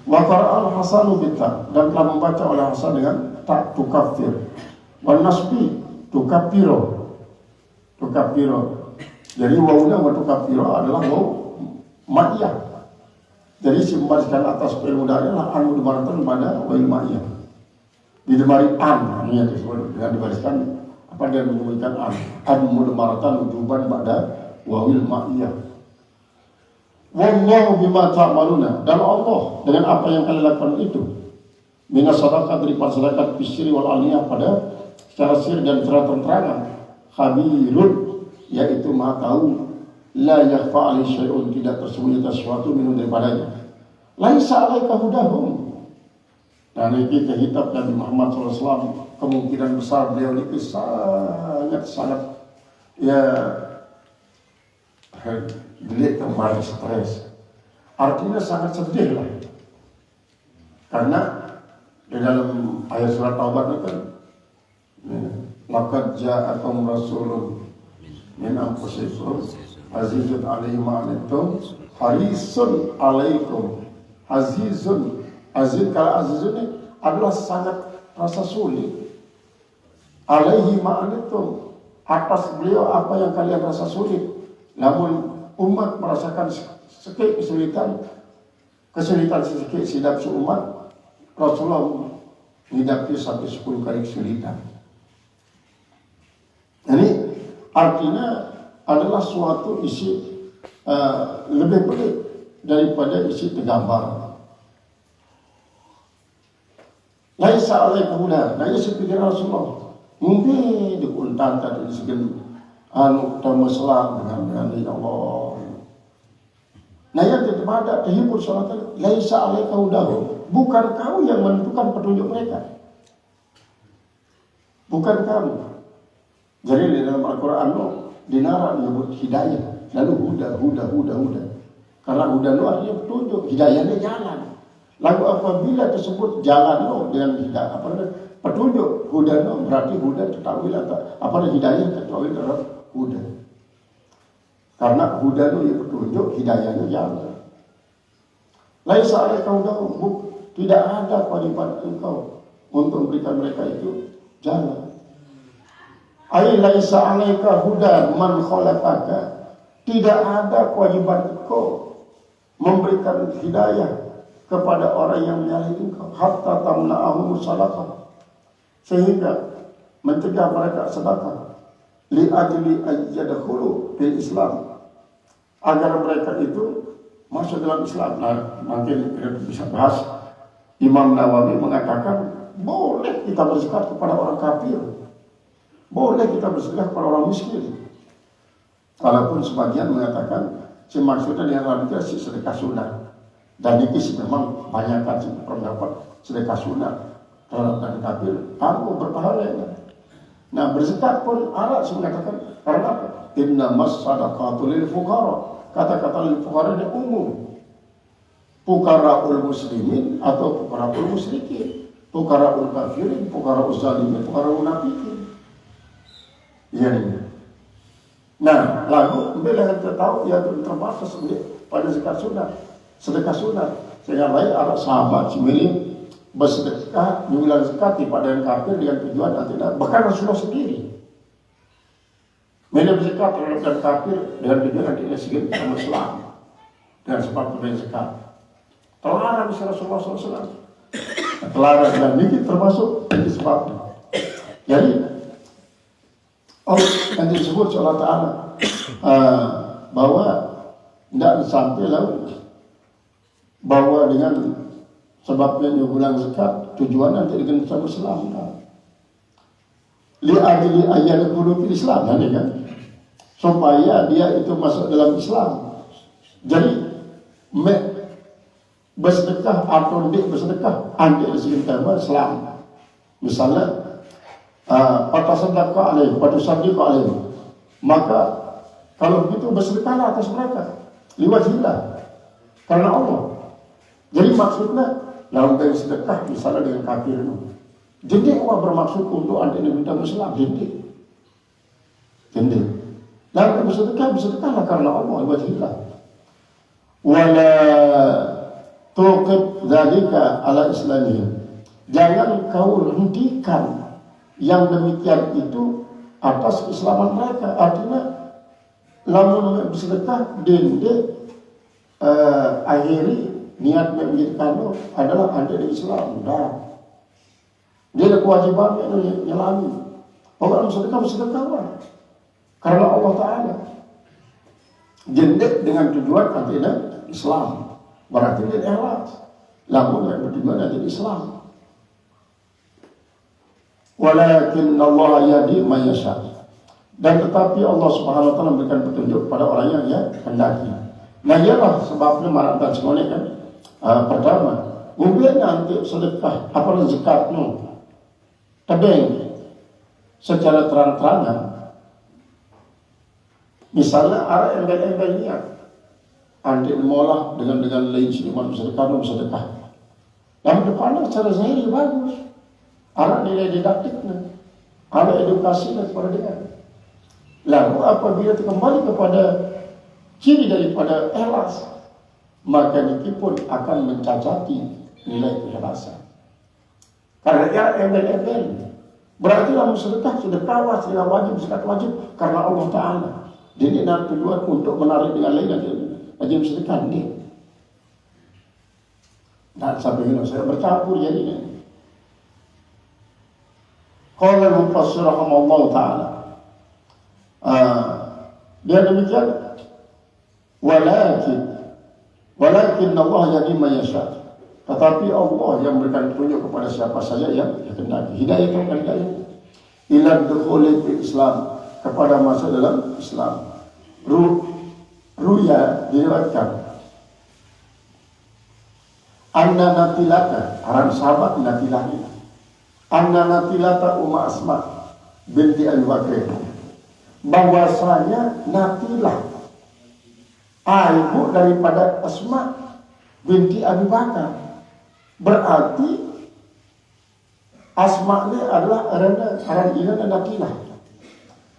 Wa qara'al hasanu bita, dan telah membaca oleh Hasan dengan tak tukafir. Wal nasbi tukapiro, jadi wawunya wa tukapiro adalah waw ma'iyah. Jadi membariskan atas fi'il mudhari adalah an mudmaratan pada wa'il ma'iyah. Didemari an, namanya disebut dengan dibariskan apa dia menyebutkan an mudmaratan wujuban pada wa'il ma'iyah. Wallahu bima ta'maluna, dan Allah dengan apa yang kalian lakukan itu, minas sadaqah, daripada sedekah bisri wal aliyah, pada secara sir dan secara terang-terangan, khabirun, yaitu maha tahu, la yakhfa alaihi syai'un, tidak tersembunyi sesuatu minum daripadanya. Laisa alaika hudahum, dan ini kitab Nabi Muhammad SAW, kemungkinan besar beliau ini sangat ya delik kembali stres, artinya sangat sedih lah, karena di dalam ayat surat Taubah itu kan, laqad ja'akum rasulun min anfusikum azizun alaihi ma anittum harisun alaikum. Azizun, kalau azizun ini adalah sangat rasa sulit, alaihi ma anittum, atas beliau apa yang kalian rasa sulit. Namun umat merasakan kesulitan sedikit sidap seumat, Rasulullah menghadapi sampai 10 kali kesulitan. Ini artinya adalah suatu isi lebih pelik daripada isi tergambar. Laisa alaika huda, nah ia sepikir Rasulullah mungkin dikuntan tadi disegel tamaslah dengan Allah. Nah yang tidak terhibur salat laisa alaika hudahu, bukan kamu yang menentukan petunjuk mereka, bukan kamu. Jadi di dalam Al-Quran dinara menyebut hidayah, lalu huda. Karena huda itu artinya petunjuk, hidayahnya jalan. Lalu apabila tersebut jalan dengan hidayah, petunjuk, huda berarti huda tetakwil atau hidayah tetakwil adalah huda. Karena huda itu petunjuk, hidayahnya jalan. Laisa alaika hudahu, tidak ada kewajiban engkau untuk memberikan mereka itu jalan. Ai laisa alaika huda man khalaqaka, tidak ada kewajiban engkau memberikan hidayah kepada orang yang menyalahi engkau, hatta tamna'ahum sadaqah, sehingga mencegah mereka sedekah, li ajli ayyadkhulu fil Islam, agar mereka itu masuk dalam Islam. Nah, nanti kita bisa bahas. Imam Nawawi mengatakan boleh kita berzakat kepada orang kafir, boleh kita bersedekah kepada orang miskin. Walaupun sebagian mengatakan maksudnya dengan radikal sedekah sunnah, dan ini memang banyak kan pendapat sedekah sunnah terhadap dan kafir aku berpahala. Nah berzakat pun Arab mengatakan karena apa? Innamas sadaqatu lil fuqara, kata-kata lil fuqara ini umum, fuqara'ul muslimin atau fuqara'ul musyrikin, fuqara'ul kafirin, fuqara'ul zalimin, fuqara'ul munafikin. Iya nih. Nah, lalu bila kita tahu ya terbatas pada zakat sunat, sedekah sunat. Sehingga baik ada sahabat milih bersedekah jumlah zakat pada yang kafir dengan tujuan tidak. Bahkan Rasulullah sendiri milih zakat terhadap yang kafir dengan tujuan tidak segini sama Islam dengan sebab pemberian zakat. Terlarang bisa Rasulullah SAW. Terlarang dan ini termasuk ini sebabnya. Jadi Allah yang disebut Allah Ta'ala bahwa tidak sampai lalu bahwa dengan sebabnya nyugulang zakat tujuan nanti dengan sama Islam li ajli ayat qulubil Islam kan supaya dia itu masuk dalam Islam. Jadi bersedekah atau tidak bersedekah anda di sini Islam. Misalnya pada sedekah alaih, pada sedekah alaih, maka kalau begitu bersedekahlah atas mereka liwajillah karena Allah. Jadi maksudnya dalam dari sedekah misalnya dengan kafir itu, jadi Allah bermaksud untuk anda yang minta Islam, jadi dalam bersedekahlah karena Allah liwajillah. Wala tuqib dzalika ala islamihim, jangan kau hentikan yang demikian itu atas keislaman mereka. Artinya lamun bersedekah dende akhiri niat menjadikan adalah ada di Islam. Dah dia ada kewajiban nyelami. Orang bersedekah karena Allah Ta'ala jendek dengan tujuan artinya Islam, berarti dia ikhlas. Lamun yang bertujuan artinya Islam. Walakin Allah yadi man yasha. Dan tetapi Allah Subhanahu wa taala memberikan petunjuk pada orang yang ya hendaki. Nah ialah sebabnya maratan semuanya kan. Pertama, mungkin nanti sedekah apa zakatnya. Tebing secara terang-terangan. Misalnya ada embel-embel niat. Andi molah dengan lain siluman sedekah. Yang depannya secara zahir bagus. Ada nilai didaktiknya, ada edukasinya kepada dia. Lalu apabila kembali kepada ciri daripada ikhlas, maka ini pun akan mencacati nilai keikhlasan. Karena dia embel-embel, berarti dalam sedekah sudah tawas, sudah wajib, zakat wajib karena Allah Ta'ala. Jadi nak tujuan untuk menarik dengan lain wajib sedekah ini. Dan sampai ini saya bercampur jadinya. Qala al-mufassir rahimahullah ta'ala. Dia demikian, walakin Allah yahdi man yasha. Tetapi Allah yang memberikan petunjuk kepada siapa saja yang dikehendaki. Hidayah itu kan hidayah. Ila dukhuli fil Islam, kepada masuk dalam Islam. Ruya diriwayatkan. Anna natilata, orang sahabat natilahnya. Anna natilata Umma Asma binti Abi Bakr, bahwasanya Natilah ibu daripada Asma binti Abi Bakar. Berarti Asma ini adalah orang inan Natilah.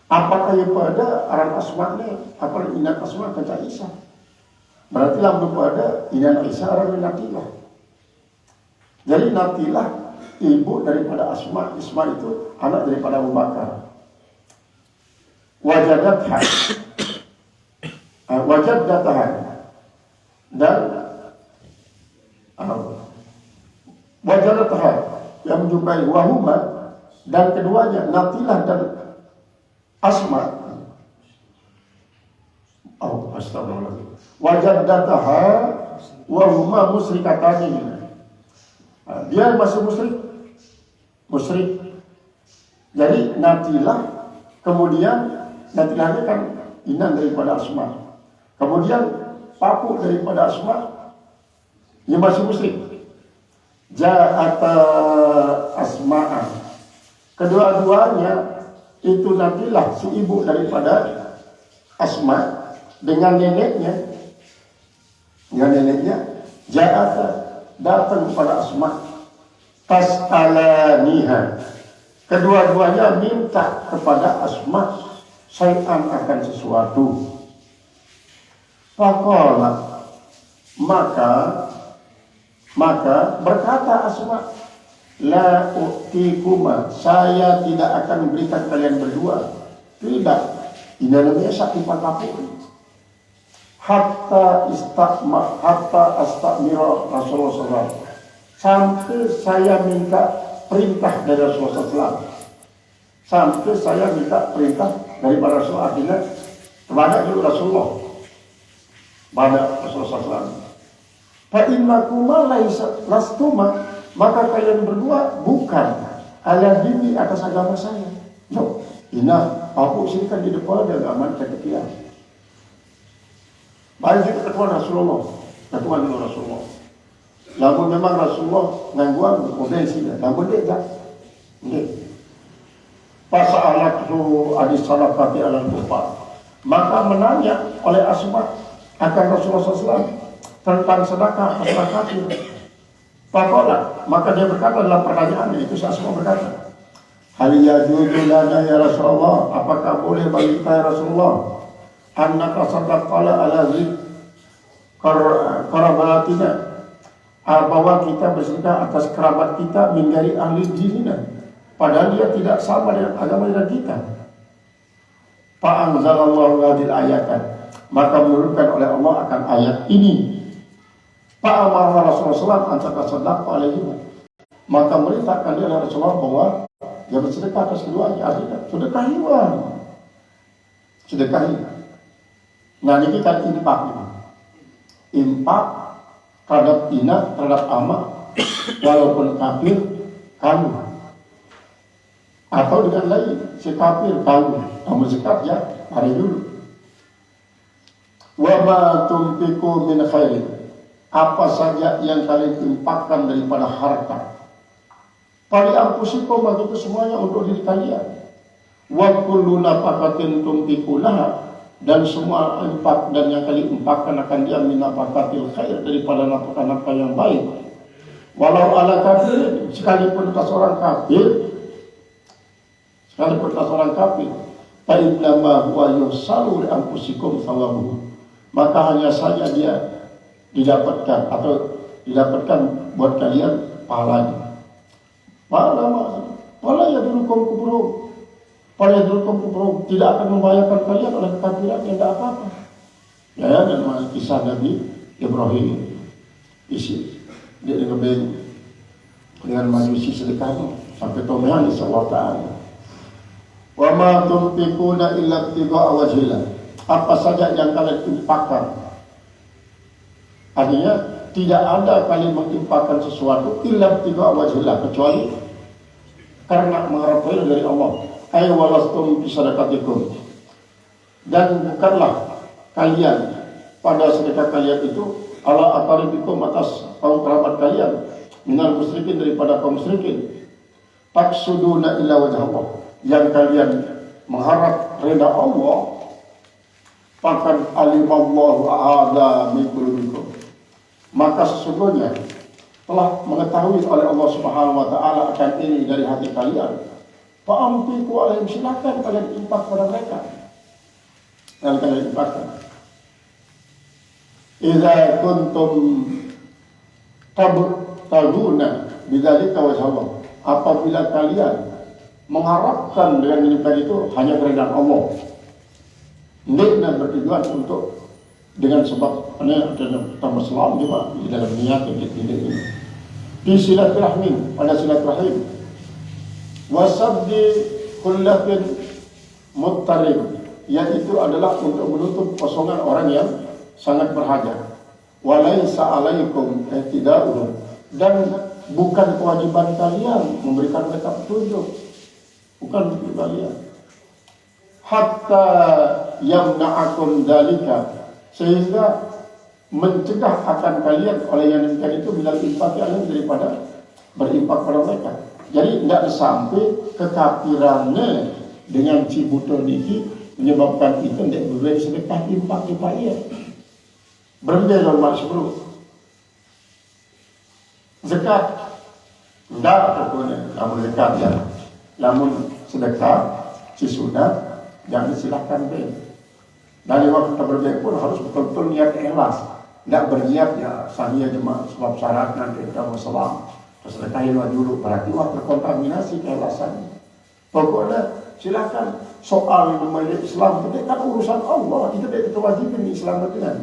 Apakah yang pada orang Asma ini, apa inan Asma kata Isa? Berarti lalu pada inan Isa orang Natilah. Jadi Natilah ibu daripada Asma, Isma itu anak daripada Abu Bakar. Wajadatha dan wajadatha yang menjumpai wahuma, dan keduanya Natilah dan Asma. Astagfirullahaladzim. Wajadatha wahuma musyrikatani. Dia masih musyrik. Jadi Natilah, kemudian Natilahnya kan inan daripada Asma. Kemudian papu daripada Asma, dia masih musyrik. Ja'ata Asma'a. Kedua-duanya itu Natilah, si ibu daripada Asma, dengan neneknya Ja'aka datang kepada Asma tas'alaniha, kedua-duanya minta kepada Asma syai'an akan sesuatu. Faqala, maka berkata Asma, la u'tikuma, saya tidak akan memberikan kalian berdua. Tidak, ini namanya sakti pakapuri. Hatta astakmira Rasulullah SAW, sampai saya minta perintah dari Rasulullah SAW, sampai saya minta perintah dari para Rasulullah, artinya kepada Rasulullah, pada Rasulullah SAW. Fa innakuma lastuma, maka kalian berdua bukan ala dini atas agama saya. No, ina aku sini kan di depan ada agama ketiga. Baik itu ketuan Rasulullah, ketuan Rasulullah. Namun memang Rasulullah ngangguan potensi dia, namun dia tak. Pas'alatu adis salafati alal kufar, maka menanya oleh Asma akan Rasulullah SAW tentang sedekah kepada kafir. Faqala, maka dia berkata dalam pertanyaannya itu, Asma berkata, hal yajuzu lana ya Rasulullah, apakah boleh bagi kita ya Rasulullah, annaka sadaqala ala karabatina, bahwa kita bersedekah atas kerabat kita menjadi ahli dinina, padahal dia tidak sama dengan agama dengan kita. Fa'anzalallahu hadil ayatan, maka menurunkan oleh Allah akan ayat ini. Fa'amara Rasulullah SAW antara sadaqah alaihi, maka merintahkan dia oleh Rasulullah bahwa dia bersedekah atas keduanya, artinya sedekahiwan, sedekahi. Nah ini kan impak terhadap ina, terhadap ama, walaupun kafir kamu, atau dengan lain si kafir kamu, kamu zakat ya hari dulu. Wa ma tunfiqu min khairin, apa saja yang kalian infakkan daripada harta, pali ampusikum, itu semuanya untuk diri kalian. Wa kullu nafaqatin tunfiqunaha, dan semua infak dan yang kalian infakkan akan dia min nafaqatil khair, daripada nafkah-nafkah yang baik. Walau ala kafir, sekalipun atas orang kafir, sekalipun atas orang kafir, fa innama huwa yusalu li anfusikum thawabuhu, maka hanya saja dia didapatkan buat kalian pahalanya. Wala yadurukum kufruhum, tidak akan membahayakan kalian oleh kekafiran, yang tidak apa-apa. Ya, dan kisah Nabi Ibrahim isi dia dengan majusi sedekahnya sampai tomehan insyaallah ta'ala. Wa ma tunfiquna illa ibtigha'a wajhillah, apa saja yang kalian infakkan, artinya tidak ada kalian menginfakkan sesuatu illa ibtigha'a wajhillah, kecuali karena mengharapkan dari Allah. Ay walastum bisadaqatikum, dan bukanlah kalian pada sedekah kalian itu ala aqaribikum, atas kaum kerabat kalian, minal musyrikin, daripada kaum musyrikin, taksuduna illa wajh Allah, yang kalian mengharap reda Allah. Faqad alimallahu a'adha min qulubikum, maka sesungguhnya telah mengetahui oleh Allah Subhanahu wa taala akan ini dari hati kalian. Fa'amtiku alaihim, silakan kalian infak pada mereka, dan kalian infakkan. Idza kuntum tabtaguna bidzalika wajh Allah, apabila kalian mengharapkan dengan menyebutkan itu hanya keridhaan Allah, dan bertujuan untuk dengan sebab tambah selam juga di dalam niat ini di silaturahmi, pada silaturahim, wasabdi kullatin muttarim, yaitu adalah untuk menutup kosongan orang yang sangat berhajat. Walaisa alaikum ihtida'uhum, dan bukan kewajiban kalian memberikan mereka petunjuk, bukan untuk kalian. Hatta yamna'akum dalika, sehingga mencegah akan kalian oleh yang demikian itu bilal infak kalian daripada berimpak pada mereka. Jadi tidak sampai kekafirannya dengan si butuh niki menyebabkan itu tidak boleh sedekah infak dia. Berbeda dengan sebelum. Zakat enggak pokoknya, namun zakat ya, namun sedekah si sudah jangan silakan be. Dari waktu kita berbaik pun harus betul-betul niat ikhlas, tidak berniat ya saya cuma sebab syarat nanti kita mau selam terus sedekahin dulu, berarti waktu terkontaminasi keikhlasannya. Pokoknya silakan, soal memilih Islam itu kan urusan Allah, itu dari kewajiban Islam itu kan.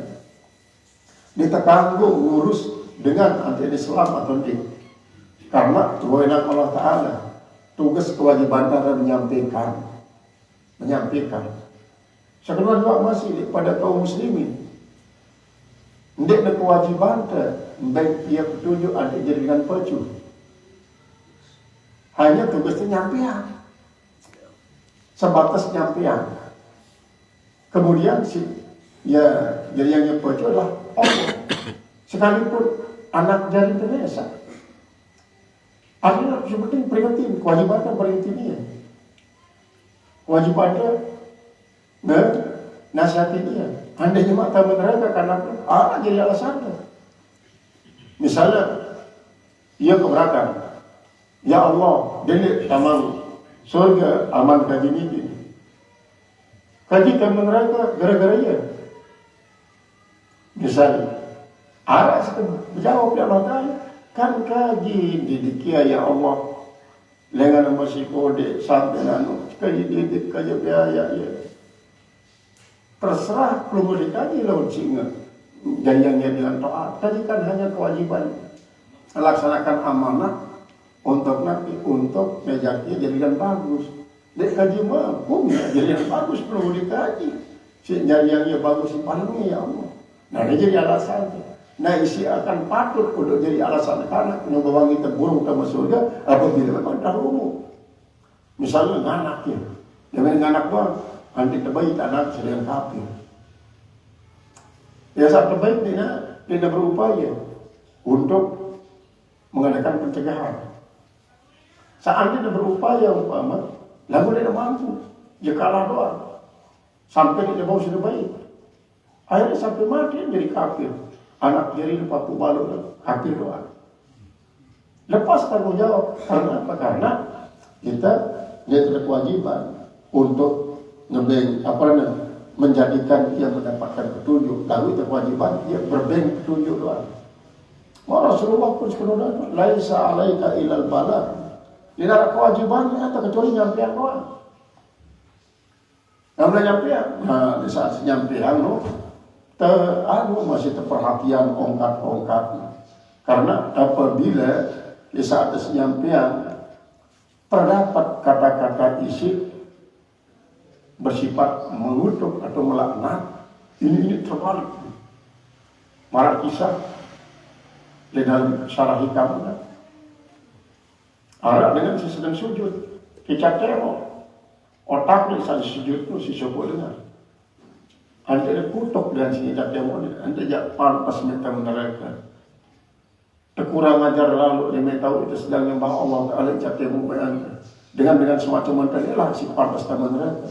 Kita tanggung ngurus dengan anti-Islam atau tidak. Karena kewenangan Allah Ta'ala, tugas kewajiban adalah menyampaikan. Sekedar juga masih pada kaum muslimin. Tidak ada kewajiban baik dia petunjuk ada jadikan pecu. Hanya tugasnya nyampian. Sebatas nyampian. Kemudian jadi yang pecu adalah Allah. Sekalipun anak jari Teresa. Akhirnya seperti peringatin, kewajibannya peringatin dia. Kewajibannya nasihatin dia. Andainya mata meneraka karena anak jadi alasannya. Misalnya, ia keberatan. Ya Allah, jadi tamang surga aman kaji ini. Kajikan meneraka gara-gara ia. Misalnya, arah menjawab ya Allah Ta'ala, kan kaji didikia ya Allah, lengan masih kode sampai nanu, kaji didik, kaji biaya ya. Terserah perlu dikaji lawan singa. Janjiannya dengan taat, tadi kan hanya kewajiban melaksanakan amanah untuk Nabi, untuk mejaknya jadikan bagus. Dek kaji mampu jadikan bagus perlu dikaji. Si jadiannya bagus paling ya Allah. Nah, ini jadi alasannya. Nah, isi akan patut untuk jadi alasan karena membawa kita burung ke surga apabila memang dahulu. Misalnya anak ya, dengan anak doang, nanti terbaik anak sedang kafir. Ya saat terbaik dia berupaya untuk mengadakan pencegahan. Saat dia berupaya umpama, lalu dia mampu, dia kalah doang, sampai dia bawa sudah baik. Akhirnya sampai mati jadi kafir. Anak jadi lepas balu kafir doang. Lepas tanggung jawab. Karena apa? Karena dia ada kewajiban untuk menjadikan dia mendapatkan petunjuk. Lalu itu kewajiban dia berbeng petunjuk doang. Rasulullah pun sebenarnya laisa alaika ilal balagh. Dia ada kewajibannya atau kecuali nyampean doang. Namanya nyampean. Nah, di saat nyampean masih terperhatian ongkat-ongkat. Karena apabila di saat penyampaian terdapat kata-kata isi bersifat mengutuk atau melaknat, ini terbalik. Marah kisah di dalam syarah hikamnya. Arah dengan si sedang sujud, kita tengok otaknya saat sujud itu si sopo dengar. Anda ada kutuk dan sini tak tengok ni. Anda jak pantas mereka meneraka. Terkurang ajar lalu dia tahu itu sedang nyembah Allah Ta'ala jak tengok bayangkan. Dengan semacam menteri lah si pantas tak meneraka.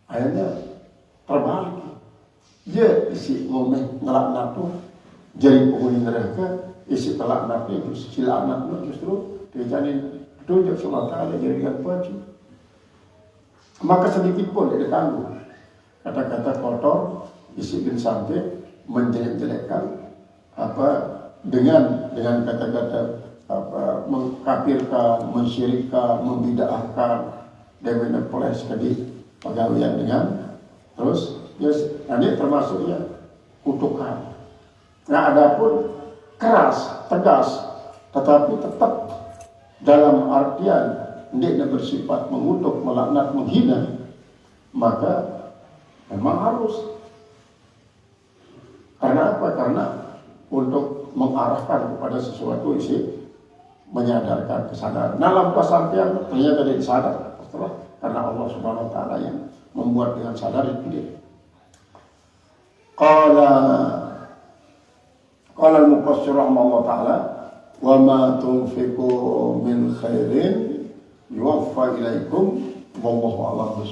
Akhirnya terbalik. Dia isi ngomong ngelaknat tu jadi penghuni neraka. Isi pelaknat itu si laknat tu justru dia jadi tunjuk Allah Ta'ala jadikan wajib. Maka sedikit pun dia tanggung kata-kata kotor, isi bin sampai menjelek-jelekkan dengan kata-kata mengkafirkan, mensyirikkan, membid'ahkan, dan menepoles tadi pegawaian dengan terus ini termasuk ya kutukan. Nah, adapun keras, tegas, tetapi tetap dalam artian dia bersifat mengutuk, melaknat, menghina, maka memang harus. Karena apa? Karena untuk mengarahkan kepada sesuatu isi menyadarkan kesadaran. Nah, lampas sampean ternyata dia sadar setelah karena Allah Subhanahu wa Ta'ala yang membuat dengan sadar itu dia. Qala al-mufassir rahimahullah ta'ala wa ma tunfiqu min khairin yuwaffa ilaikum wallahu a'lam.